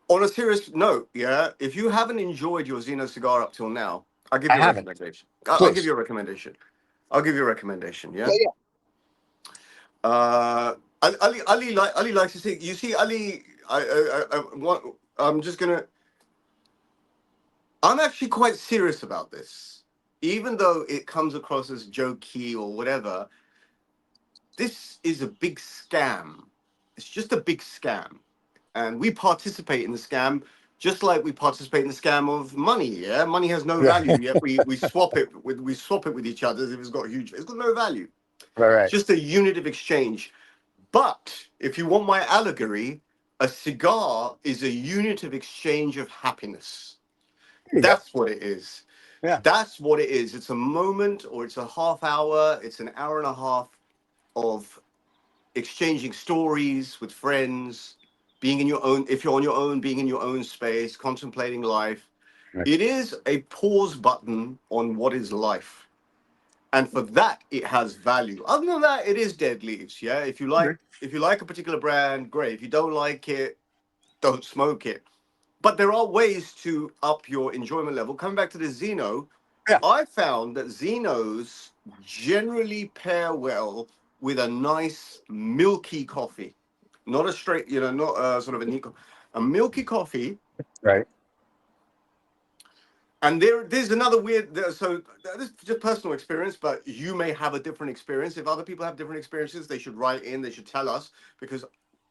on a serious note, yeah, if you haven't enjoyed your Zeno cigar up till now, I'll give
I
you a
haven't.
recommendation. I'll give
Please.
you a recommendation. I'll give you a recommendation.
Yeah,
Yeah.
yeah.
Ali likes to say. You see, Ali. I'm just gonna. I'm actually quite serious about this, even though it comes across as jokey or whatever. This is a big scam. It's just a big scam, and we participate in the scam just like we participate in the scam of money. Yeah, money has no
Yeah.
value. Yet we swap it with each other as if it's got no value.
Right,
It's
right.
just a unit of exchange. But if you want my allegory, a cigar is a unit of exchange of happiness.
There you go.
That's what it is.
Yeah.
That's what it is. It's a moment, or it's a half hour, it's an hour and a half of exchanging stories with friends, being in your own, if you're on your own, being in your own space, contemplating life.
Right.
It is a pause button on what is life. And for that, it has value. Other than that, it is dead leaves. Yeah.
Okay.
If you like a particular brand, great. If you don't like it, don't smoke it. But there are ways to up your enjoyment level. Coming back to the Zeno,
Yeah.
I found that Zenos generally pair well with a nice milky coffee, not a straight, not sort of a milky coffee.
Right.
And there's another so this is just personal experience, but you may have a different experience. If other people have different experiences, they should write in, they should tell us, because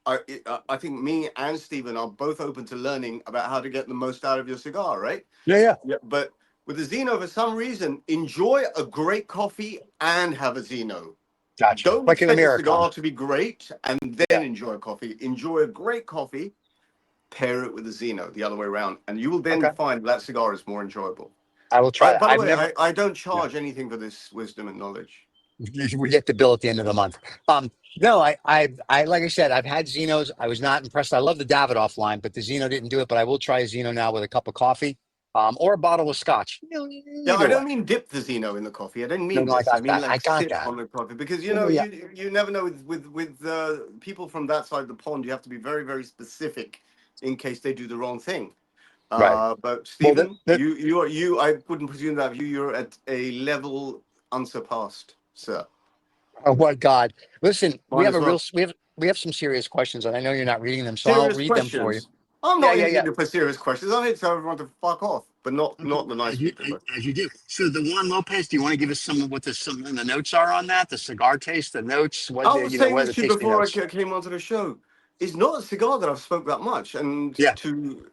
I think me and Stephen are both open to learning about how to get the most out of your cigar, right?
Yeah, yeah.
Yeah, but with the Zeno, for some reason, enjoy a great coffee and have a Zeno.
Gotcha.
Don't
Like an
expect the
Americano.
cigar to be great and then
Yeah.
enjoy a coffee. Enjoy a great coffee, pair it with a Zeno, the other way around, and you will then
Okay.
find that cigar is more enjoyable.
I will try that.
By the
I've
way,
never.
I don't
Yeah.
charge anything for this wisdom and knowledge.
We get the bill at the end of the month. No, like I said, I've had Xenos. I was not impressed. I love the Davidoff line, but the Xeno didn't do it. But I will try a Xeno now with a cup of coffee, or a bottle of scotch.
Yeah, I
Either way.
don't mean dip the Zeno in the coffee. I don't
No,
mean
no, I
this. I
got
mean
that. I
like
got
sip
that.
on the coffee, because
Yeah, yeah.
you never know with people from that side of the pond. You have to be very, very specific in case they do the wrong thing.
Right.
But
Well,
Stephen, you I wouldn't presume that of you. You're at a level unsurpassed, sir.
oh my God. Listen, we
Mine
have
as
a real.
well.
We have some serious questions, and I know you're not reading them, so I'll
Serious
read them for you.
questions. I'm
Yeah,
not
yeah,
in
yeah.
here for serious questions. I'm here to tell everyone to fuck off, but not the nice people. But
As you do. So the Juan Lopez, do you want to give us some of what some of the notes are on that? The cigar taste, the notes,
I was saying
what are
this
the
to you
tasting
before I
notes?
came onto the show. It's not a cigar that I've smoked that much, and
Yeah.
to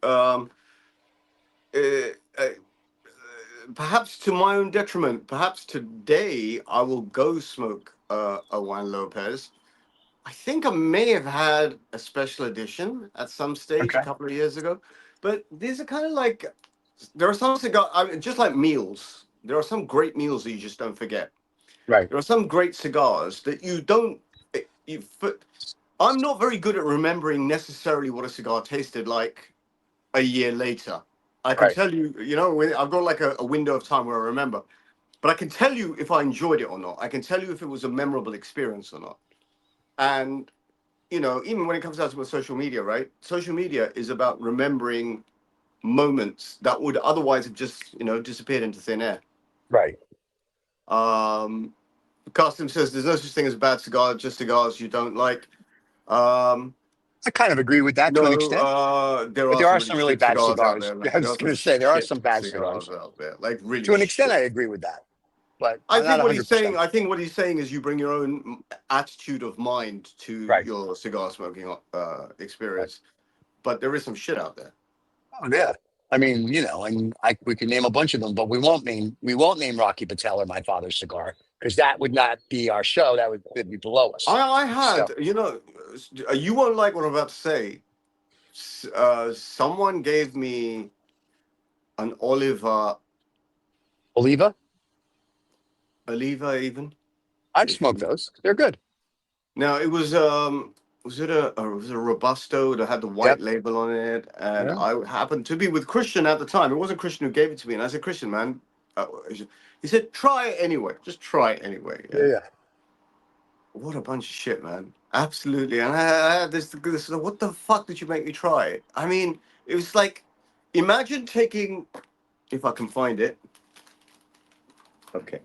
uh, uh, perhaps to my own detriment, perhaps today I will go smoke a Juan Lopez. I think I may have had a special edition at some stage a
Okay.
couple of years ago, but these are kind of like, there are some cigars, I mean, just like meals. There are some great meals that you just don't forget.
Right.
There are some great cigars that you don't. You, I'm not very good at remembering necessarily what a cigar tasted like a year later. I can
Right.
tell you, I've got like a window of time where I remember. But I can tell you if I enjoyed it or not. I can tell you if it was a memorable experience or not. And, you know, even when it comes down to social media, right? Social media is about remembering moments that would otherwise have just, you know, disappeared into thin air.
Right.
Custom says there's no such thing as a bad cigar, just cigars you don't like.
I kind of agree with that to an extent.
There
But
are
there
some
are
really
some really
shit
bad
cigars out
cigars.
there.
Yeah, I
There
was
are some
going to say there are
shit
some bad
cigars
cigars.
out there, like really
To an extent,
shit.
I agree with that, but
I
I'm not
think what he's
100%.
saying. I think what he's saying is you bring your own attitude of mind to
Right.
your cigar smoking
Right.
experience. But there is some shit out there.
Oh, yeah. I mean, you know, and we can name a bunch of them, but we won't name Rocky Patel or My Father's Cigar because that would not be our show. That would be below us.
I
So
had, you know, you won't like what I'm about to say. Someone gave me an Oliva even.
I've
If
smoked
you,
those. They're good.
now it was it a Robusto that had the white
Yep.
label on it, and
Yeah.
I happened to be with Christian at the time. It wasn't Christian who gave it to me, and I said, Christian, man, he said, try it anyway, just try it anyway.
Yeah.
Yeah.
Yeah.
What a bunch of shit, man. Absolutely. And I had this, what the fuck did you make me try it? I mean, it was like, imagine taking, if I can find it. Okay.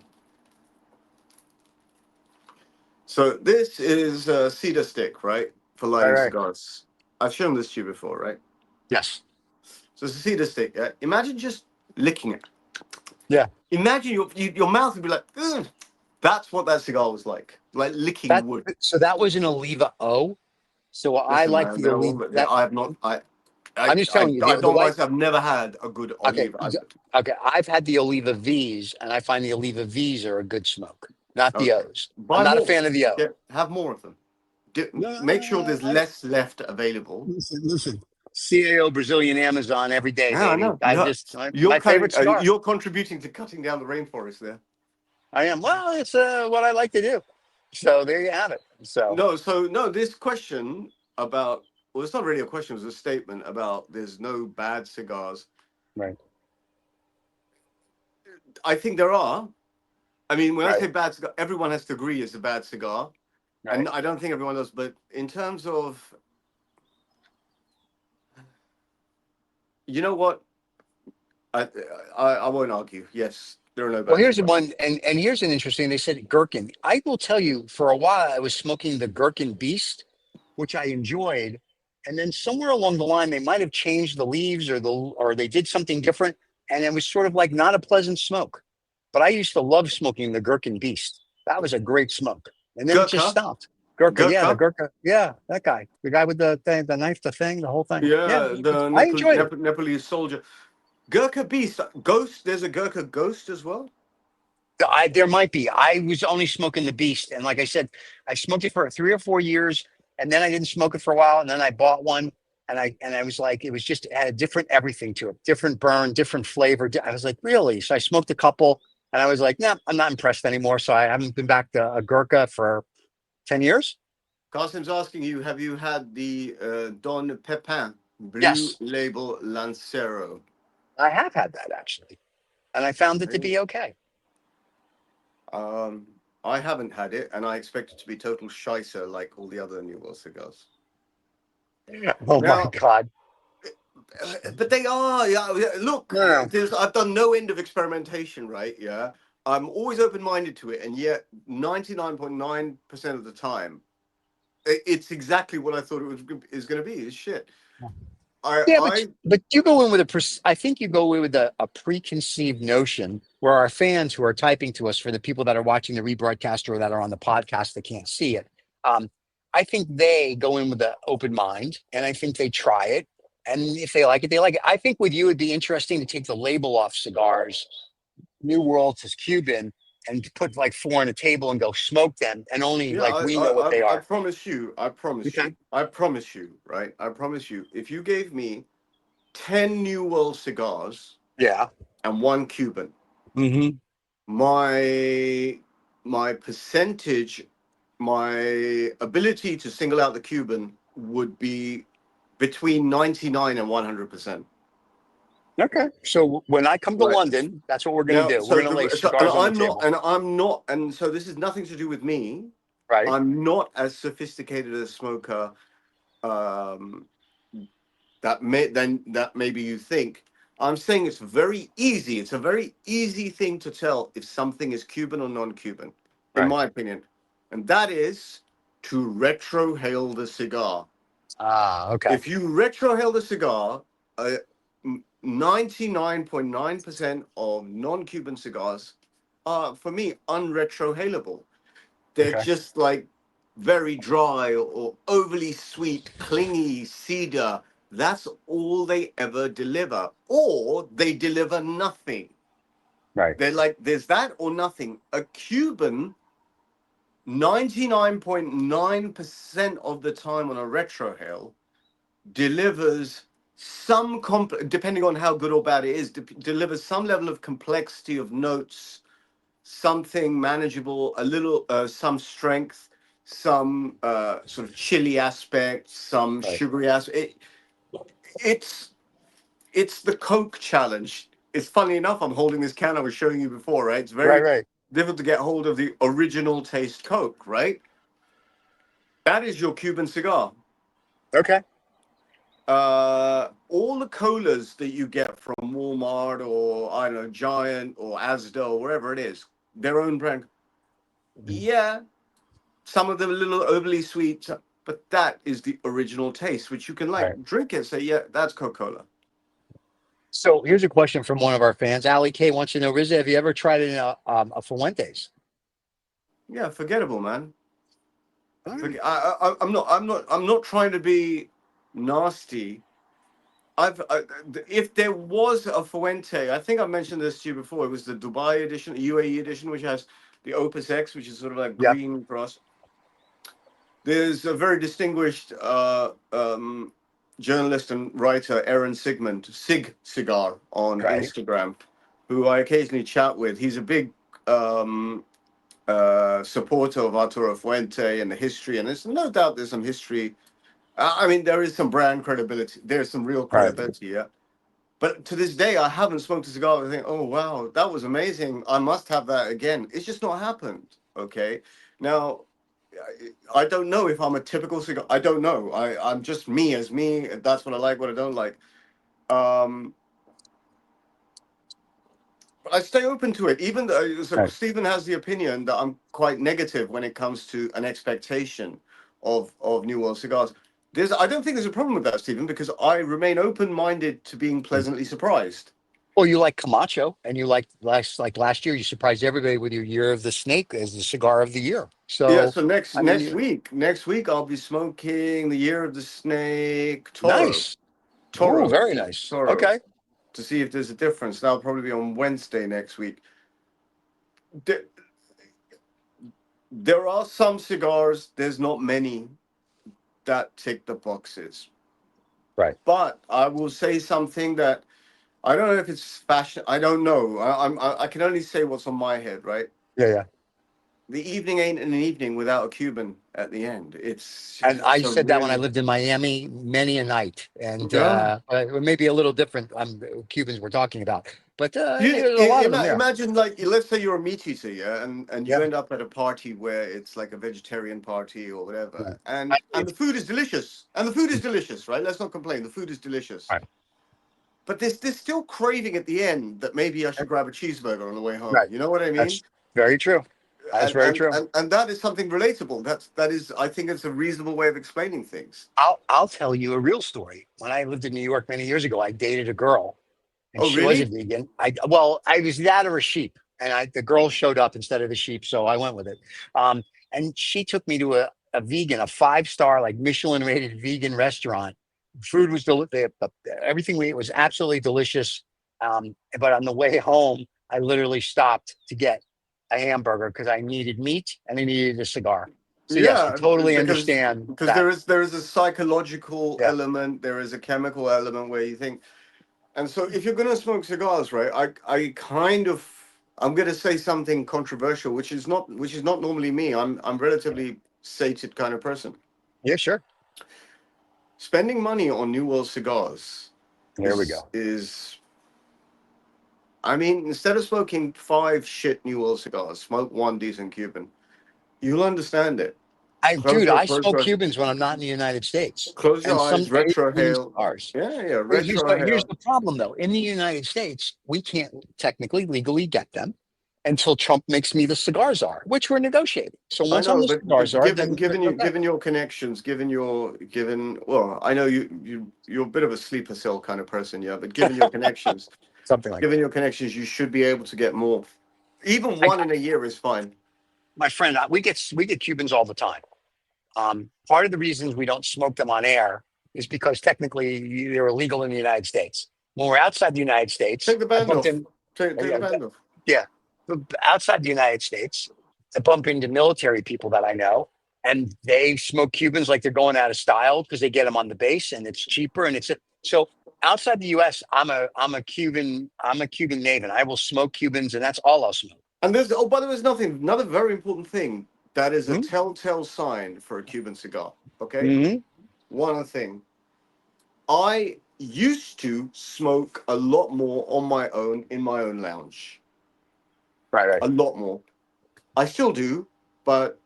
So this is a cedar stick, right? For lighting
Right.
cigars. I've shown this to you before, right?
Yes.
So it's a cedar stick. Yeah? Imagine just licking it.
Yeah.
Imagine your mouth would be like, ugh. That's what that cigar was like licking wood.
So that was an Oliva O. So I
Listen,
like
man,
the Oliva.
I have not,
I'm just telling you,
I
the
don't
white.
myself, I've never had a good
Okay,
olive.
okay. I've had the Oliva V's, and I find the Oliva V's are a good smoke, not the
Okay.
O's. I'm
Buy
not a
more.
fan of the O.
Yeah, have more of them. Make sure
No,
there's less left available.
listen. CAO Brazilian Amazon every day,
Yeah, I
baby.
know. You're
My
cutting.
favorite cigar.
You're contributing to cutting down the rainforest there.
I am. Well, it's what I like to do. So there you have it. So
No. This question about it's not really a question. It was a statement about there's no bad cigars.
right,
I think there are. I mean, when I
right,
say bad cigar, everyone has to agree it's a bad cigar,
right.
and I don't think everyone does. But in terms of, you know what, I won't argue. Yes, there are no
Well,
bad
here's the
cigars.
one, and here's an interesting. They said gherkin. I will tell you, for a while, I was smoking the Gherkin Beast, which I enjoyed, and then somewhere along the line, they might have changed the leaves or they did something different, and it was sort of like not a pleasant smoke. But I used to love smoking the Gherkin Beast. That was a great smoke, and then it just
Gurkha,
stopped. Gurkha, yeah, the
Gurkha.
Gurkha, yeah, that guy, the guy with the thing, the knife, the thing, the whole thing. Yeah,
Yeah, the
I enjoyed it.
Nepalese soldier. Gurkha Beast. Ghost. There's a Gurkha Ghost as well.
There might be. I was only smoking the Beast, and like I said, I smoked it for 3 or 4 years, and then I didn't smoke it for a while, and then I bought one, and I was like, it had a different everything to it, different burn, different flavor. I was like, really? So I smoked a couple, and I was like, nah, I'm not impressed anymore. So I haven't been back to a Gurkha for 10 years.
Qasim's asking you, have you had the Don Pepin Blue
Yes,
Label Lancero?
I have had that actually, and I found it to
Really?
be okay.
I haven't had it, and I expect it to be total shicer like all the other New World cigars.
Oh my
Now,
God!
but they are. Yeah, yeah, look,
No,
I've done no end of experimentation, right? Yeah, I'm always open-minded to it, and yet 99.9% of the time, it's exactly what I thought is going to be. Is shit.
yeah,
I
but you go in with I think you go in with a preconceived notion where our fans who are typing to us, for the people that are watching the rebroadcast or that are on the podcast that can't see it, um, I think they go in with an open mind, and I think they try it, and if they like it, they like it. I think with you, it'd be interesting to take the label off cigars, New World to Cuban, and put like four on a table and go smoke them, and only
Yeah,
like we know what they
I
are.
promise you,
Okay.
I promise you, right? I promise you, if you gave me 10 New World cigars
Yeah.
and one Cuban,
Mm-hmm.
my percentage, my ability to single out the Cuban would be between 99 and 100%.
Okay. So when I come to
Right.
London, that's what we're going
Now,
to do. We're going to lay
and
cigars on the table.
I'm not, and so this is nothing to do with me.
Right.
I'm not as sophisticated a smoker um, that maybe you think. I'm saying it's very easy. It's a very easy thing to tell if something is Cuban or non-Cuban, in
Right.
my opinion, and that is to retrohale the cigar.
Ah, okay.
If you retrohale the cigar, 99.9% of non-Cuban cigars are, for me, unretrohalable. They're
Okay.
just like very dry or overly sweet, clingy cedar. That's all they ever deliver, or they deliver nothing.
Right.
They're like, there's that or nothing. A Cuban, 99.9% of the time on a retrohale, delivers depending on how good or bad it is, delivers some level of complexity of notes, something manageable, a little, some strength, some sort of chili aspect, some
Right.
sugary aspect. It's it's the Coke challenge. It's funny enough, I'm holding this can I was showing you before, right? It's
Right.
very
Right.
difficult to get hold of the original taste Coke, right? That is your Cuban cigar.
Okay.
All the colas that you get from Walmart or I don't know, Giant or Asda or wherever it is, their own brand. Yeah, some of them a little overly sweet, but that is the original taste, which you can
Right.
like drink it, say, yeah, that's Coca-Cola.
So here's a question from one of our fans. Ali K wants to know, Rizza, have you ever tried a Fuentes?
Yeah, forgettable, man.
All right.
I'm not trying to be nasty. If there was a Fuente, I think I mentioned this to you before. It was the Dubai edition, the UAE edition, which has the Opus X, which is sort of like
Yeah.
green for us. There's a very distinguished journalist and writer, Aaron Sigmund, Cigar on
Right.
Instagram, who I occasionally chat with. He's a big um, supporter of Arturo Fuente and the history, and there's no doubt there's some history. I mean, there is some brand credibility. There's some real
Right.
credibility, yeah. But to this day, I haven't smoked a cigar and think, oh, wow, that was amazing. I must have that again. It's just not happened. Okay. Now, I don't know if I'm a typical cigar. I don't know. I'm just me as me. That's what I like, what I don't like. Um, but I stay open to it, even though so
Right.
Stephen has the opinion that I'm quite negative when it comes to an expectation of New World cigars. I don't think there's a problem with that, Stephen, because I remain open-minded to being pleasantly surprised.
Well, you like Camacho, and you like last year, you surprised everybody with your Year of the Snake as the cigar of the year.
Yeah,
So,
so next
I mean,
next week I'll be smoking the Year of the Snake Toro,
nice. Oh,
Toro,
very nice.
Toro,
Okay.
to see if there's a difference. That'll probably be on Wednesday next week. There, there are some cigars, there's not many that tick the boxes.
Right.
But I will say something that I don't know if it's fashion. I don't know. I can only say what's on my head, right?
Yeah. Yeah.
The evening ain't an evening without a Cuban at the end.
And I
It's a
said that when I
really
lived in Miami many a night, and
yeah.
it may be a little different. Cubans we're talking about, but there's a lot of them there.
Imagine like let's say you're a meat eater, yeah, and you
Yeah.
end up at a party where it's like a vegetarian party or
Mm.
whatever,
I
and the food is delicious, right? Let's not complain. The food is delicious,
Right.
but there's still craving at the end that maybe I should grab a cheeseburger on the way home.
Right.
You know what I mean?
That's very true. That's
And
very
and
true.
and, and that is something relatable. That is, I think it's a reasonable way of explaining things.
I'll tell you a real story. When I lived in New York many years ago, I dated a girl, and
Oh,
she was a
really?
vegan. I was that or a sheep, and the girl showed up instead of the sheep, so I went with it. And she took me to a vegan, a 5-star like Michelin rated vegan restaurant. Food was everything we ate was absolutely delicious. But on the way home, I literally stopped to get a hamburger because I needed meat and I needed a cigar. So yes, I
Yeah,
totally
because
understand that.
there is a psychological
Yeah,
element, there is a chemical element where you think, and so if you're gonna smoke cigars, right? I kind of I'm gonna say something controversial, which is not normally me. I'm relatively sated kind of person.
yeah, sure.
Spending money on New World cigars
There we
is
go.
is I mean, instead of smoking 5 shit New World cigars, smoke 1 decent Cuban. You'll understand it.
Dude, I smoke Cubans when I'm not in the United States,
Close your
and some
eyes, retrohale.
cigars.
Yeah,
Here's
retrohale.
the problem, though. In the United States, we can't technically legally get them until Trump makes me the cigar czar, which we're negotiating. So
I
once I'm
know,
the
but
cigar czar, then
given your connections, well, I know you're a bit of a sleeper cell kind of person, yeah. But given your connections,
something like that.
you should be able to get more. Even 1 in a year is fine.
My friend, we get Cubans all the time. Part of the reasons we don't smoke them on air is because technically they're illegal in the United States. When we're outside the United States,
Take the
I
band
bumped
off.
in.
Take the band off.
Yeah, outside the United States, I bump into military people that I know, and they smoke Cubans like they're going out of style because they get them on the base and it's cheaper and so. Outside the U.S., I'm a Cuban maven. I will smoke Cubans, and that's all I'll smoke.
And by the way, there's another very important thing that is a telltale sign for a Cuban cigar. Okay,
Mm-hmm.
one thing. I used to smoke a lot more on my own in my own lounge.
Right.
A lot more. I still do, but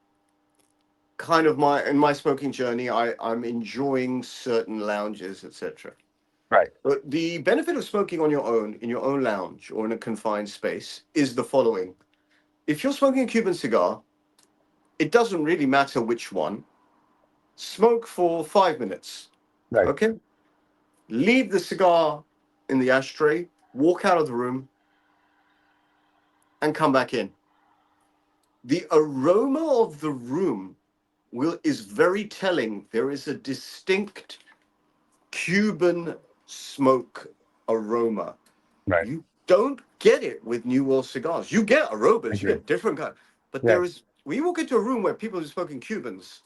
kind of in my smoking journey, I'm enjoying certain lounges, etc.
Right.
But the benefit of smoking on your own in your own lounge or in a confined space is the following. If you're smoking a Cuban cigar, it doesn't really matter which one. Smoke for 5 minutes.
Right.
Okay? Leave the cigar in the ashtray, walk out of the room, and come back in. The aroma of the room is very telling. There is a distinct Cuban smoke aroma.
Right.
You don't get it with New World cigars. You get aromas, you get different kind, but
Yeah.
when you walk into a room where people are smoking Cubans,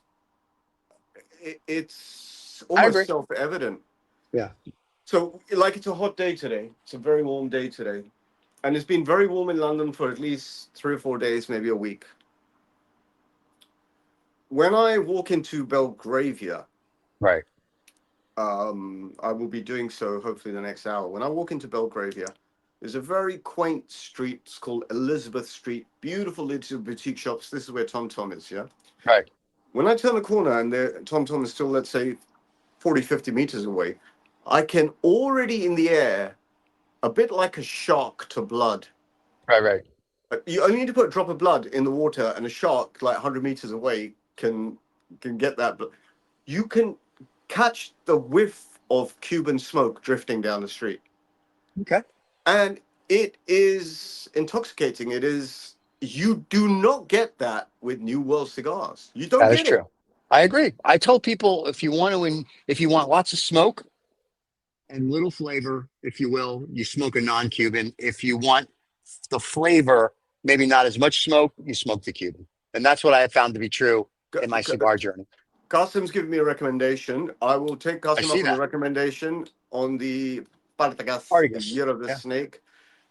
it's
I agree.
almost self-evident.
Yeah.
So, like, it's a hot day today. It's a very warm day today, and it's been very warm in London for at least 3 or 4 days, maybe a week. When I walk into Belgravia,
Right.
I will be doing so hopefully the next hour. When I walk into Belgravia, there's a very quaint street. It's called Elizabeth Street. Beautiful little boutique shops. This is where Tom Tom is, yeah?
Right.
When I turn the corner and Tom Tom is still, let's say, 40, 50 meters away, I can already in the air, a bit like a shark to blood.
Right.
You only need to put a drop of blood in the water, and a shark, like 100 meters away, can get that blood. You can catch the whiff of Cuban smoke drifting down the street.
Okay.
And it is intoxicating. You do not get that with New World cigars. You don't
That is
get
true.
it.
I agree. I told people if you want lots of smoke and little flavor, if you will, you smoke a non-Cuban. If you want the flavor, maybe not as much smoke, you smoke the Cuban. And that's what I have found to be true in my cigar journey.
Qasim's given me a recommendation. I will take Qasim up on the recommendation on the Partagas, the Year of the Snake.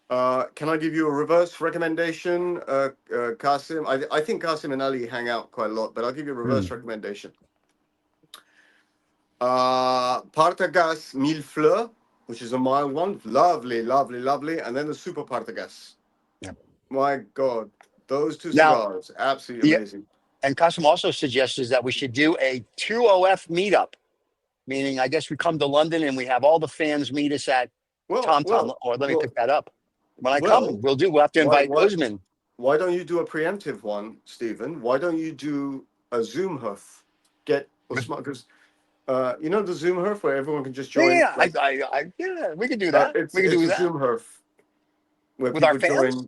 Can I give you a reverse recommendation, Qasim? I think Qasim and Ali hang out quite a lot, but I'll give you a reverse recommendation. Partagas Mille Fleurs, which is a mild one. Lovely, lovely, lovely. And then the Super Partagas.
Yeah.
My God, those two cigars, absolutely amazing.
And Qasim also suggested that we should do a 2OF meetup, meaning I guess we come to London and we have all the fans meet us at Tom Tom, or let me pick that up. When I come, we'll have to invite Usman.
Why don't you do a preemptive one, Stephen? Why don't you do a Zoom herf? Get Usman, because you know the Zoom herf where everyone can just join.
Yeah, we can do that. We can do
a
that.
Zoom herf where
with
people
our fans?
join.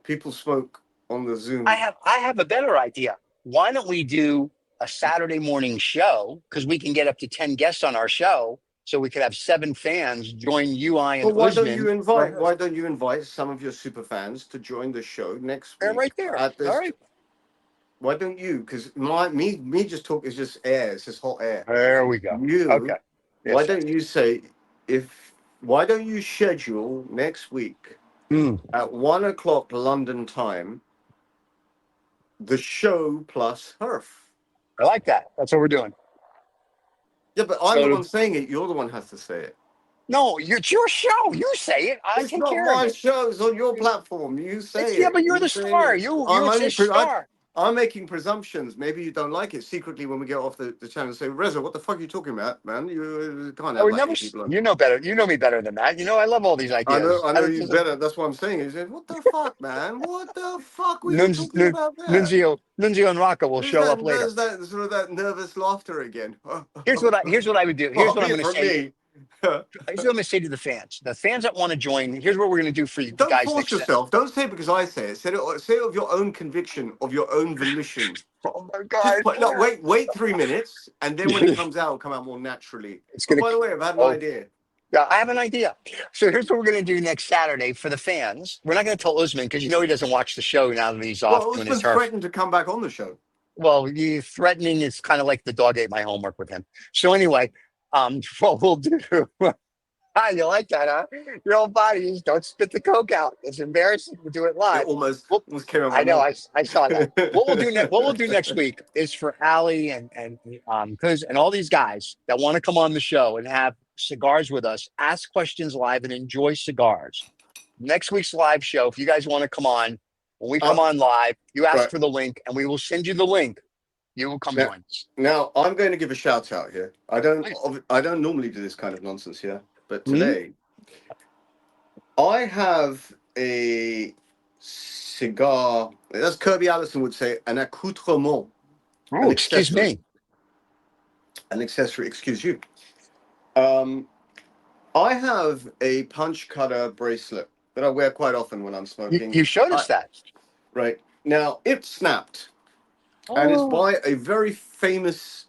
People smoke on the Zoom.
I have a better idea. Why don't we do a Saturday morning show? Because we can get up to 10 guests on our show. So we could have 7 fans join UI and
Why
Usman.
Why don't you invite some of your super fans to join the show next week?
They're right there. All right.
Why don't you? Because me just talk is just air. It's just hot air.
There we go. Okay. Yes.
Why don't you why don't you schedule next week at 1 o'clock London time the show plus herf?
I like that. That's what we're doing.
Yeah, but I'm the one saying it. You're the one who has to say it.
No, it's your show. You say it. I
It's
take
not
care of
my
it.
show. It's on your platform. You say
Yeah,
it.
but you're
You
the
say
star.
it.
You're a star.
I'm making presumptions. Maybe you don't like it secretly when we get off the channel. Say, Reza, what the fuck are you talking about, man? You can't
I
have
would
like
never.
eight people on.
You know better. You know me better than that. You know I love all these ideas.
I know you better. That's what I'm saying. He said, what the fuck, man? What the fuck were you talking about there?
Nunzio and Rocco will
There's
show up later.
that sort of that nervous laughter again.
Here's what I would do. Here's
Far
what
be
I'm
it
going to
from
say.
me.
Here's what I'm going to say to the fans. The fans that want to join. Here's what we're going to do for you
Don't
guys
force
next.
yourself. Don't say it because I say it. Say it of your own conviction, of your own volition.
Oh my
Just
God!
no, wait 3 minutes, and then when it comes out, it'll come out more naturally.
It's
Oh,
going
by
to.
the way, I've had an
Oh,
idea.
yeah, I have an idea. So here's what we're going to do next Saturday for the fans. We're not going to tell Usman because you know he doesn't watch the show now that he's off
Well,
doing his
Usman's
turf.
threatened to come back on the show.
Well, you threatening is kind of like the dog ate my homework with him. So anyway, what we'll do. You like that, huh? Your old bodies don't spit the coke out. It's embarrassing to do it
It
live.
almost
Well,
came out
I
my
know.
mouth.
I saw that. What we'll do next week is for Ali and because and all these guys that want to come on the show and have cigars with us, ask questions live and enjoy cigars. Next week's live show, if you guys want to come on, when we come on live, you ask
Right.
for the link and we will send you the link. You will come join us.
Now, I'm going to give a shout out here. I
Nice.
don't normally do this kind of nonsense here, but
Mhm.
today I have a cigar. As Kirby Allison would say, an accoutrement.
Oh, excuse me.
An accessory. Excuse you. I have a punch cutter bracelet that I wear quite often when I'm smoking.
You showed us that.
Right. Now, it snapped. And it's by a very famous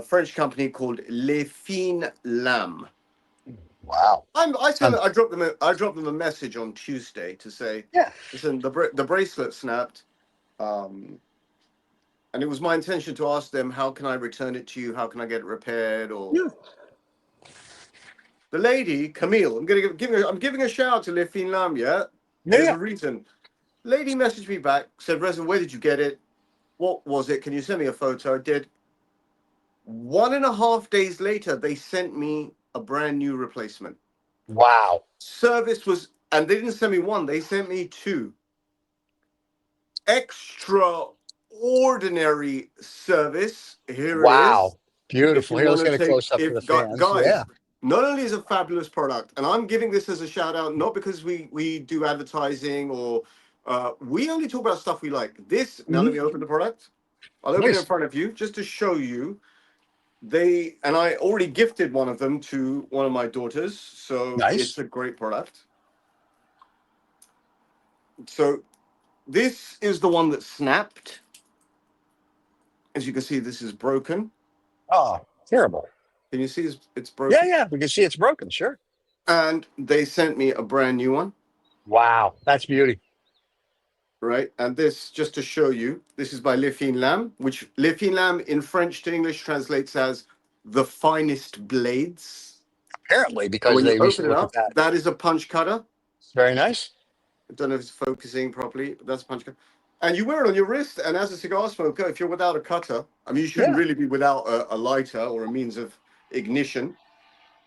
French company called Les Fines Lames.
Wow.
I dropped them a message on Tuesday to say,
yeah,
listen, the bracelet snapped. And it was my intention to ask them, how can I return it to you? How can I get it repaired? Or the lady, Camille, I'm giving a shout out to Les Fines Lames, yeah? There's a reason. Lady messaged me back, said, Reza, where did you get it? What was it? Can you send me a photo? I did. 1.5 days later, they sent me a brand new replacement.
Wow.
Service was, and they didn't send me one, they sent me two. Extraordinary service. Here it is.
Beautiful. Here, let's get a close up for the fans.
Guys, not only is it a fabulous product, and I'm giving this as a shout out, not because we do advertising or we only talk about stuff we like. This, now let me open the product. I'll open it in front of you just to show you. And I already gifted one of them to one of my daughters, so it's a great product. So this is the one that snapped. As you can see, this is broken.
Oh, terrible.
Can you see it's broken?
Yeah, we can see it's broken, sure.
And they sent me a brand new one.
Wow, that's beauty.
Right, and this, just to show you, this is by Les Fines Lames, which Les Fines Lames in French to English translates as the finest blades.
Apparently, because
when
they
you open it up,
that.
that is a punch cutter.
Very nice.
I don't know if it's focusing properly, but that's a punch cutter. And you wear it on your wrist, and as a cigar smoker, if you're without a cutter, I mean, you shouldn't really be without a lighter or a means of ignition.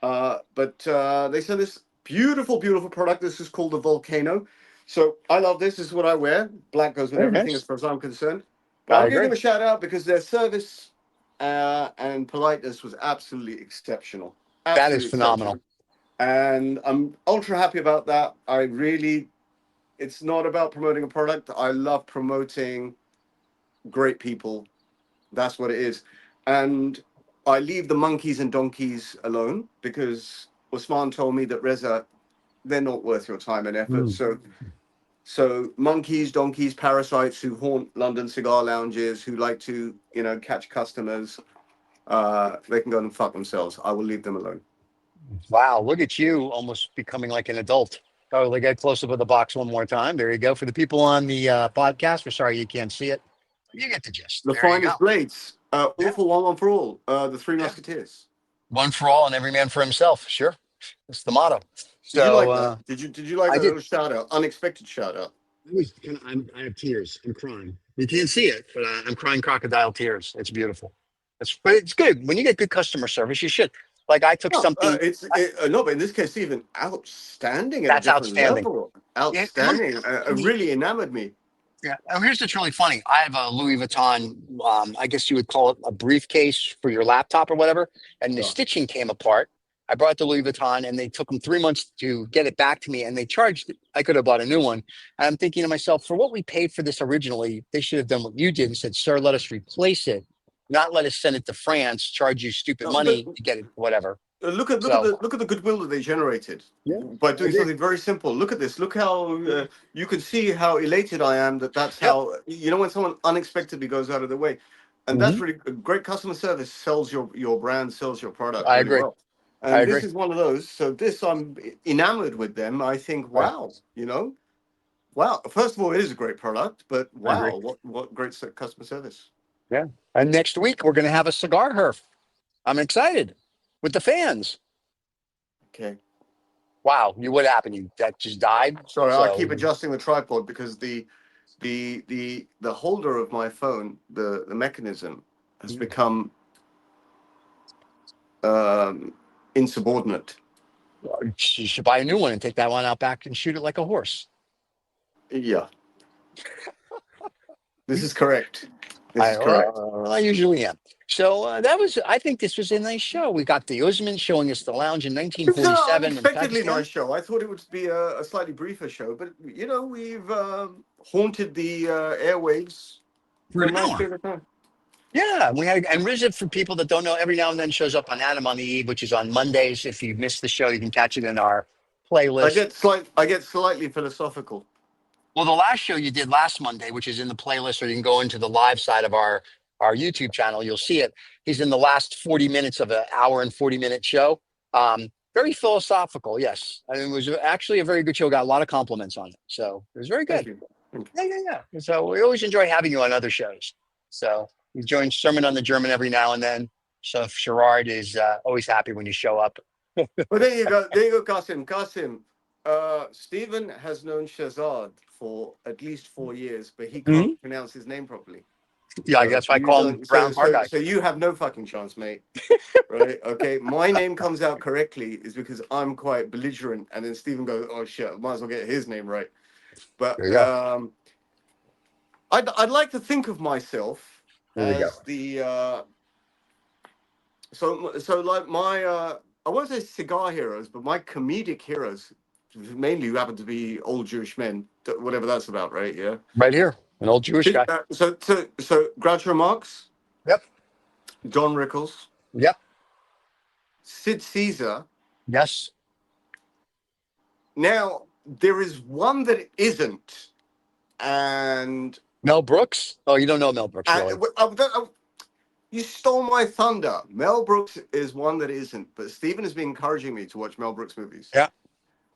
But they sent this beautiful, beautiful product. This is called the Volcano. So I love this. This is what I wear. Black goes with everything as far as I'm concerned. But I'm giving them a shout out because their service and politeness was absolutely exceptional.
That is phenomenal.
And I'm ultra happy about that. It's not about promoting a product. I love promoting great people. That's what it is. And I leave the monkeys and donkeys alone because Usman told me that Reza, they're not worth your time and effort. So monkeys, donkeys, parasites who haunt London cigar lounges, who like to, catch customers, they can go and fuck themselves. I will leave them alone.
Wow, look at you almost becoming like an adult. Oh, they get close up with the box one more time. There you go. For the people on the podcast, we're sorry you can't see it. You get the gist.
The finest blades. All for one for all. The Three Musketeers.
One for all and every man for himself. Sure. That's the motto.
Did you like that? Did you like that little shout out? Unexpected shout out.
I have tears. I'm crying. You can't see it, but I'm crying crocodile tears. It's beautiful. But it's good. When you get good customer service, you should. Like I took
No,
something
no, but in this case, even outstanding at a
that's
different
outstanding.
level.
It looked
Outstanding.
to me,
Really enamored me.
yeah. And here's what's really funny. I have a Louis Vuitton, I guess you would call it a briefcase for your laptop or whatever. And the
Yeah.
stitching came apart. I brought it to Louis Vuitton and they took them 3 months to get it back to me and they charged it. I could have bought a new one. And I'm thinking to myself, for what we paid for this originally, they should have done what you did and said, sir, let us replace it, not let us send it to France, charge you stupid
No, but
money to get it, whatever.
look at
So,
the goodwill that they generated
yeah,
by
I
doing
agree.
something very simple. Look at this. Look how you can see how elated I am. That's
Yep.
how when someone unexpectedly goes out of their way, and
Mhm.
that's really great customer service. Sells your brand, sells your product
I
really
agree.
well.
I
And this
agree.
is one of those. So this, I'm enamored with them. I think,
Right.
wow, wow. First of all, it is a great product, but
I agree.
wow, what great customer service.
Yeah. And next week we're going to have a cigar herf. I'm excited with the fans.
Okay.
Wow, what happened? You that just died.
Sorry, I
So
keep adjusting the tripod because the holder of my phone, the mechanism, has become insubordinate.
you should buy a new one and take that one out back and shoot it like a horse.
Yeah, this is correct. This is correct.
I usually am. So I think this was a nice show. We got the Usman showing us the lounge in
It's an
1947 in
unexpectedly
Pakistan.
nice show. I thought it would be a slightly briefer show, but we've haunted the airwaves for a nice period of time.
Yeah, we had, and Rizza, for people that don't know, every now and then shows up on Adam on the Eve, which is on Mondays. If you missed the show, you can catch it in our playlist.
I get slightly philosophical.
Well, the last show you did last Monday, which is in the playlist, or you can go into the live side of our YouTube channel, you'll see it. He's in the last 40 minutes of an hour and 40-minute show. Very philosophical, yes. I mean, it was actually a very good show. Got a lot of compliments on it. So it was very good.
Thank you.
Yeah. So we always enjoy having you on other shows. So you join Sermon on the German every now and then. So Sherrard is always happy when you show up.
Well, there you go. There you go, Qasim. Stephen has known Shazad for at least 4 years, but he can't pronounce his name properly.
Yeah, I guess I call him Brown Car Guy.
So you have no fucking chance, mate. Right? Okay. My name comes out correctly is because I'm quite belligerent, and then Stephen goes, "Oh shit, I might as well get his name right." But I'd like to think of myself as the so like my I won't say cigar heroes, but my comedic heroes mainly who happen to be old Jewish men, whatever that's about, right? Yeah.
Right here, an old Jewish guy.
So Groucho Marx.
Yep.
John Rickles.
Yep.
Sid Caesar.
Yes.
Now there is one that isn't, and
Mel Brooks. Oh, you don't know Mel Brooks, really?
You stole my thunder. Mel Brooks is one that isn't, but Stephen has been encouraging me to watch Mel Brooks movies.
Yeah.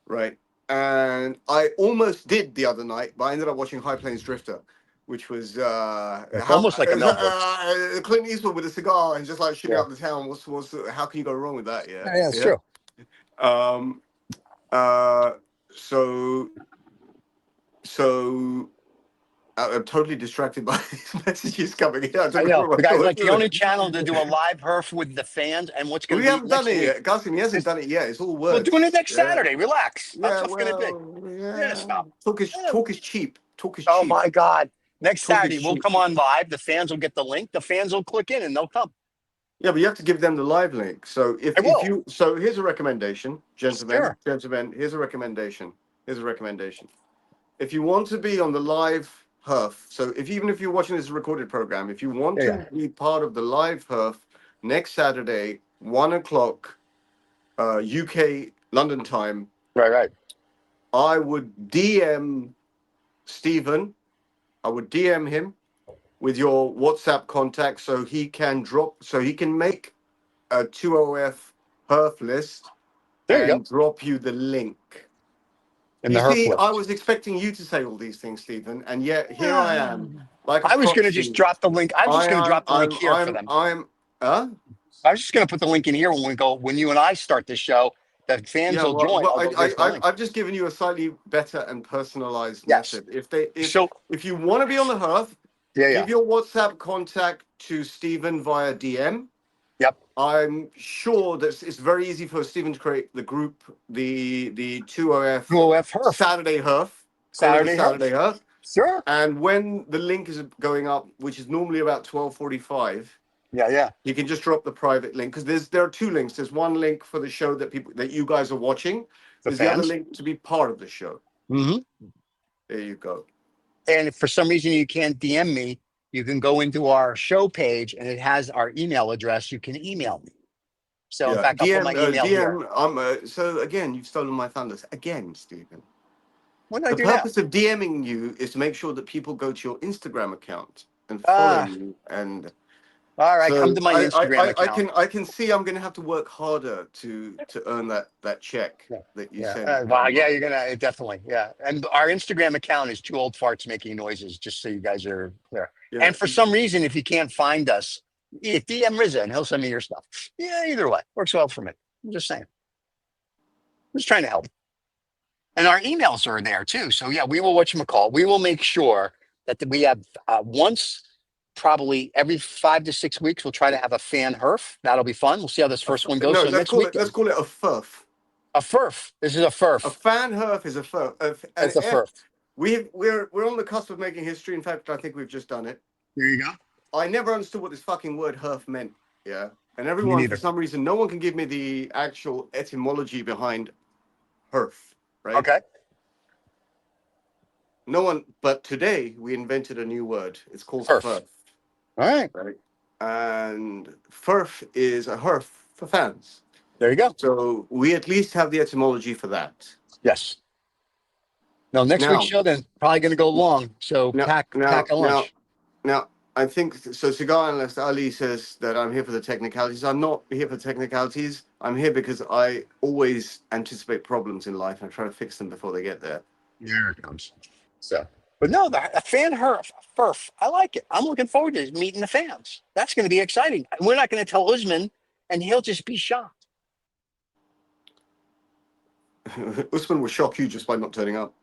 Right. And I almost did the other night, but I ended up watching High Plains Drifter, which was
almost like a Mel Brooks.
Clint Eastwood with a cigar and just like shooting up the town. How can you go wrong with that?
Yeah, it's true.
So I'm totally distracted by these messages coming in.
I know. The guy's like the only channel to do a live herf with the fans, and what's going to be
haven't done it yet. Qasim, he hasn't done it yet. It's all words.
We're doing it next Saturday. Relax. That's what's going to be.
Yeah,
stop.
Talk is cheap. Talk is cheap.
Oh my God. Next
Talk
Saturday,
is
we'll
cheap.
come on live. The fans will get the link. The fans will click in and they'll come.
Yeah, but you have to give them the live link. So so here's a recommendation, gentlemen. Gentlemen, here's a recommendation. If you want to be on the live herf, so even if you're watching this recorded program, if you want to be part of the live herf next Saturday, 1:00 UK London time.
Right.
I would DM Stephen. I would DM him with your WhatsApp contact so he can make a 2OF herf list and drop you the link. You see, I was expecting you to say all these things, Stephen, and yet here I am. Like
I was going to just drop the link. I was just going to drop the link here for them. I was just going to put the link in here when you and I start the show. The fans will join.
I've just given you a slightly better and personalized method. If you want to be on the herf, give your WhatsApp contact to Stephen via DM.
Yep.
I'm sure that it's very easy for Stephen to create the group, the 2OF
2OF HERF.
Saturday HERF. Call it the
Saturday
Saturday
HERF.
HERF.
Sure.
And when the link is going up, which is normally about 12:45,
Yeah.
you can just drop the private link, because there are two links. There's one link for the show that you guys are watching. There's the other link to be part of the show.
Mm-hmm.
There you go.
And if for some reason you can't DM me, you can go into our show page and it has our email address. You can email me. So in fact, I'll put my email here.
So again, you've stolen my thunder again, Stephen.
What did I
The
do now?
purpose of DMing you is to make sure that people go to your Instagram account and follow you. And
all right,
so
come to my Instagram account.
I can see I'm going to have to work harder to earn that check that you send.
Wow, yeah, you're gonna definitely, yeah. And our Instagram account is Two Old Farts Making Noises, just so you guys are clear.
Yeah.
And for some reason, if you can't find us, DM Rizza and he'll send me your stuff. Yeah, either way, works well for me. I'm just saying. I'm just trying to help. And our emails are there too. So yeah, we will whatchamacall. We will make sure that we have once, probably every 5 to 6 weeks, we'll try to have a fan HERF. That'll be fun. We'll see how this first one goes.
No,
So
let's
next
call
week,
it a FERF.
a FERF. This is a FERF.
A fan HERF is a FERF.
It's a FERF.
We're on the cusp of making history. In fact, I think we've just done it.
There you go.
I never understood what this fucking word HERF meant. Yeah. And everyone, for some reason, no one can give me the actual etymology behind HERF. Right?
Okay.
No one, but today we invented a new word. It's called
FERF.
FERF.
All
Right. And FERF is a HERF for fans.
There you go.
So we at least have the etymology for that.
Yes. No, next week's show then probably going to go long. So pack a lunch.
Now, I think so. Cigar analyst Ali says that I'm here for the technicalities. I'm not here for technicalities. I'm here because I always anticipate problems in life and I try to fix them before they get there.
There it comes. So, but no, the fan FERF, I like it. I'm looking forward to meeting the fans. That's going to be exciting. We're not going to tell Usman, and he'll just be shocked.
Usman will shock you just by not turning up.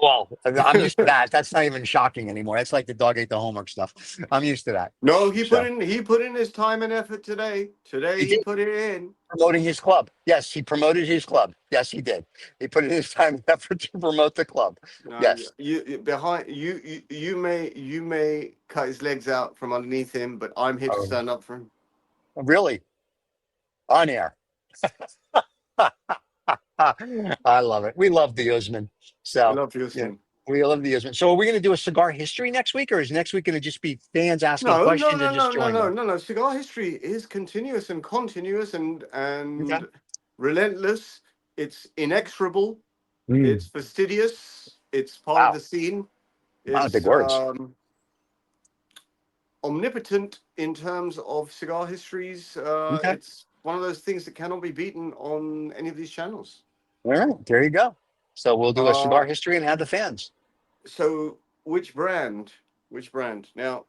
Well, I'm used to that. That's not even shocking anymore. That's like the dog ate the homework stuff. I'm used to that.
No, he put in his time and effort today. He put it in.
Promoting his club. Yes, he promoted his club. Yes, he did. He put in his time and effort to promote the club.
No,
yes.
You may cut his legs out from underneath him, but I'm here to stand up for him.
Really? On air. I love it. We love the Usman. So
I love the Usman.
Yeah, we love the Usman. So are we going to do a cigar history next week, or is next week going to just be fans asking questions and just joining?
No. Cigar history is continuous and relentless. It's inexorable. It's fastidious. It's part of the scene. It's
big words.
Omnipotent in terms of cigar histories. It's one of those things that cannot be beaten on any of these channels.
All right, there you go. So we'll do a cigar history and have the fans.
So which brand? Now,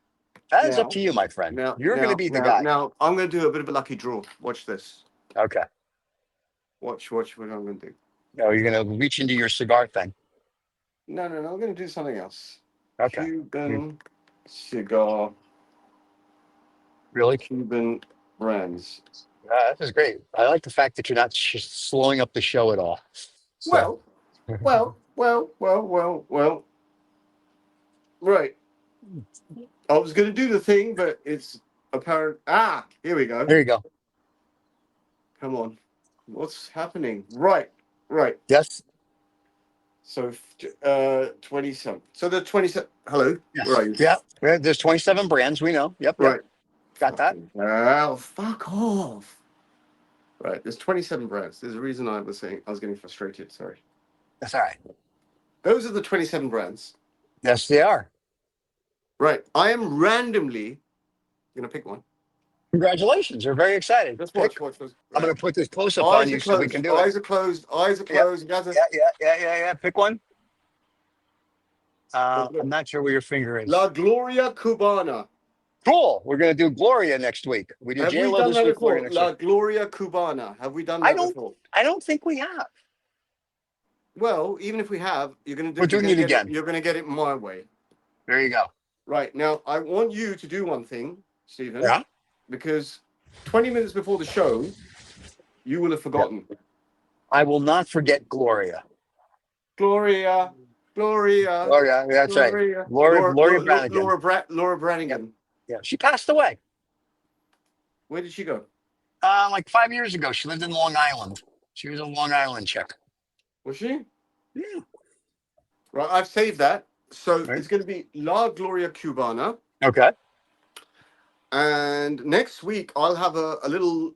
that is up to you, my friend. You're going to be the guy.
Now, I'm going to do a bit of a lucky draw. Watch this.
Okay.
Watch what I'm going to do.
No, you're going to reach into your cigar thing.
No. I'm going to do something else.
Okay.
Cuban cigar.
Really?
Cuban brands.
This is great. I like the fact that you're not slowing up the show at all. So.
Well. Right. I was going to do the thing, but it's apparent. Here we go.
There you go.
Come on. What's happening? Right.
Yes.
So, 27. So the 27. Hello.
Yes.
Where are you?
Yeah. There's 27 brands. We know. Yep.
Right.
Got that.
Oh, fuck off. Right. There's 27 brands. There's a reason I was getting frustrated. Sorry.
That's all right.
Those are the 27 brands.
Yes, they are.
Right. I am randomly going to pick one.
Congratulations. We're very excited.
Let's watch. Right.
I'm going to put this close up on you so we can do it.
Eyes are closed.
Yep. Yeah. Pick one. I'm not sure where your finger is.
La Gloria Cubana.
Cool. We're going to do Gloria next week. We do JLo this week.
Before? La Gloria Cubana. Have we done that before?
I don't think we have.
Well, even if we have, you're going to do.
We're doing it again.
You're going to get it my way.
There you go.
Right now, I want you to do one thing, Stephen.
Yeah.
Because 20 minutes before the show, you will have forgotten.
I will not forget Gloria.
Gloria.
Gloria, that's right.
Gloria.
Gloria Brannigan.
Laura Brannigan.
Yeah, she passed away.
Where did she go?
Like 5 years ago. She lived in Long Island. She was a Long Island chick.
Was she?
Yeah.
Right, I've saved that. So
Right.
it's going to be La Gloria Cubana.
Okay.
And next week, I'll have a little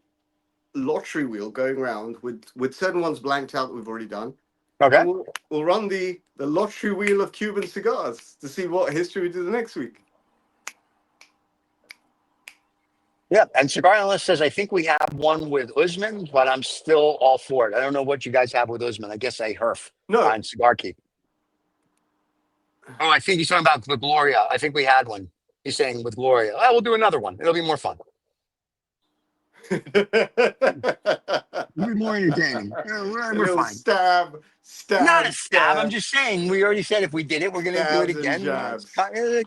lottery wheel going around with certain ones blanked out that we've already done.
Okay.
And we'll run the lottery wheel of Cuban cigars to see what history we do the next week.
Yeah, and Cigar Analyst says, I think we have one with Usman, but I'm still all for it. I don't know what you guys have with Usman. I guess a HERF on Cigar Key. Oh, I think he's talking about the Gloria. I think we had one. He's saying with Gloria. Oh, we'll do another one. It'll be more fun. It'll be more entertaining. We're fine.
Stab.
Not a stab. I'm just saying, we already said if we did it, we're going to do it again.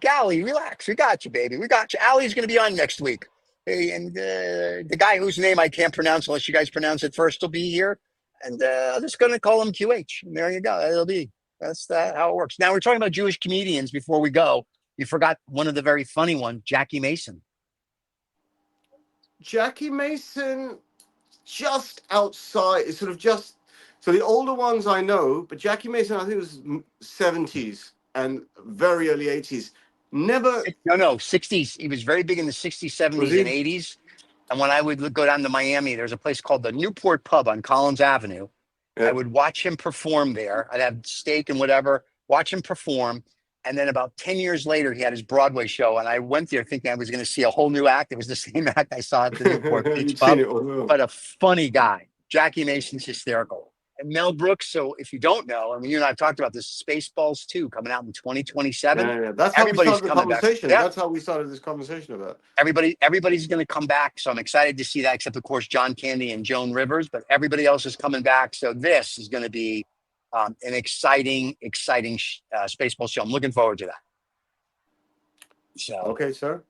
Allie, relax. We got you, baby. We got you. Allie's going to be on next week. Hey, and the guy whose name I can't pronounce unless you guys pronounce it first will be here. And I'm just going to call him QH. And there you go. It'll be. That's how it works. Now, we're talking about Jewish comedians before we go. You forgot one of the very funny ones, Jackie Mason.
Jackie Mason, just outside, sort of just. So the older ones I know, but Jackie Mason, I think it was 70s and very early 80s. Never.
No, 60s. He was very big in the 60s, 70s, and 80s. And when I would go down to Miami, there's a place called the Newport Pub on Collins Avenue. Yeah. I would watch him perform there. I'd have steak and whatever, watch him perform. And then about 10 years later, he had his Broadway show. And I went there thinking I was going to see a whole new act. It was the same act I saw at the Newport Beach Pub. But a funny guy. Jackie Mason's hysterical. And Mel Brooks, so if you don't know, I mean, you and I have talked about this, Spaceballs 2 coming out in 2027.
Yeah. That's how we started the conversation. Yeah. That's how we started this conversation about it.
Everybody's going to come back. So I'm excited to see that, except, of course, John Candy and Joan Rivers. But everybody else is coming back. So this is going to be an exciting Spaceballs show. I'm looking forward to that. So
okay, sir.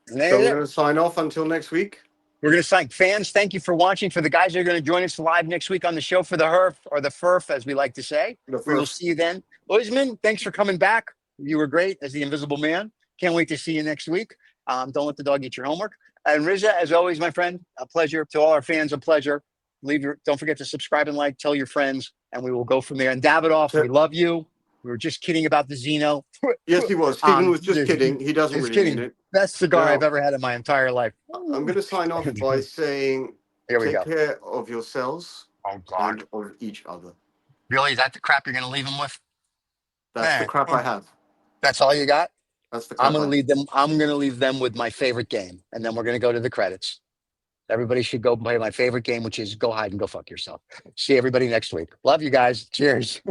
So we're going to sign off until next week.
We're going to sign. Fans, thank you for watching. For the guys that are going to join us live next week on the show for the HERF, or the FERF, as we like to say, we will see you then. Usman, thanks for coming back. You were great as the Invisible Man. Can't wait to see you next week. Don't let the dog eat your homework. And Rizza, as always, my friend, a pleasure. To all our fans, a pleasure. Don't forget to subscribe and like, tell your friends, and we will go from there. And Davidoff, we love you. We were just kidding about the Zino.
Yes, he was. Stephen was just kidding. He doesn't really mean it.
Best cigar I've ever had in my entire life.
I'm going to sign off by saying, take care of yourselves and of each other.
Really? Is that the crap you're going to leave them with?
That's the crap I have.
That's all you got?
That's the crap
I'm going to leave them with my favorite game, and then we're going to go to the credits. Everybody should go play my favorite game, which is go hide and go fuck yourself. See everybody next week. Love you guys. Cheers.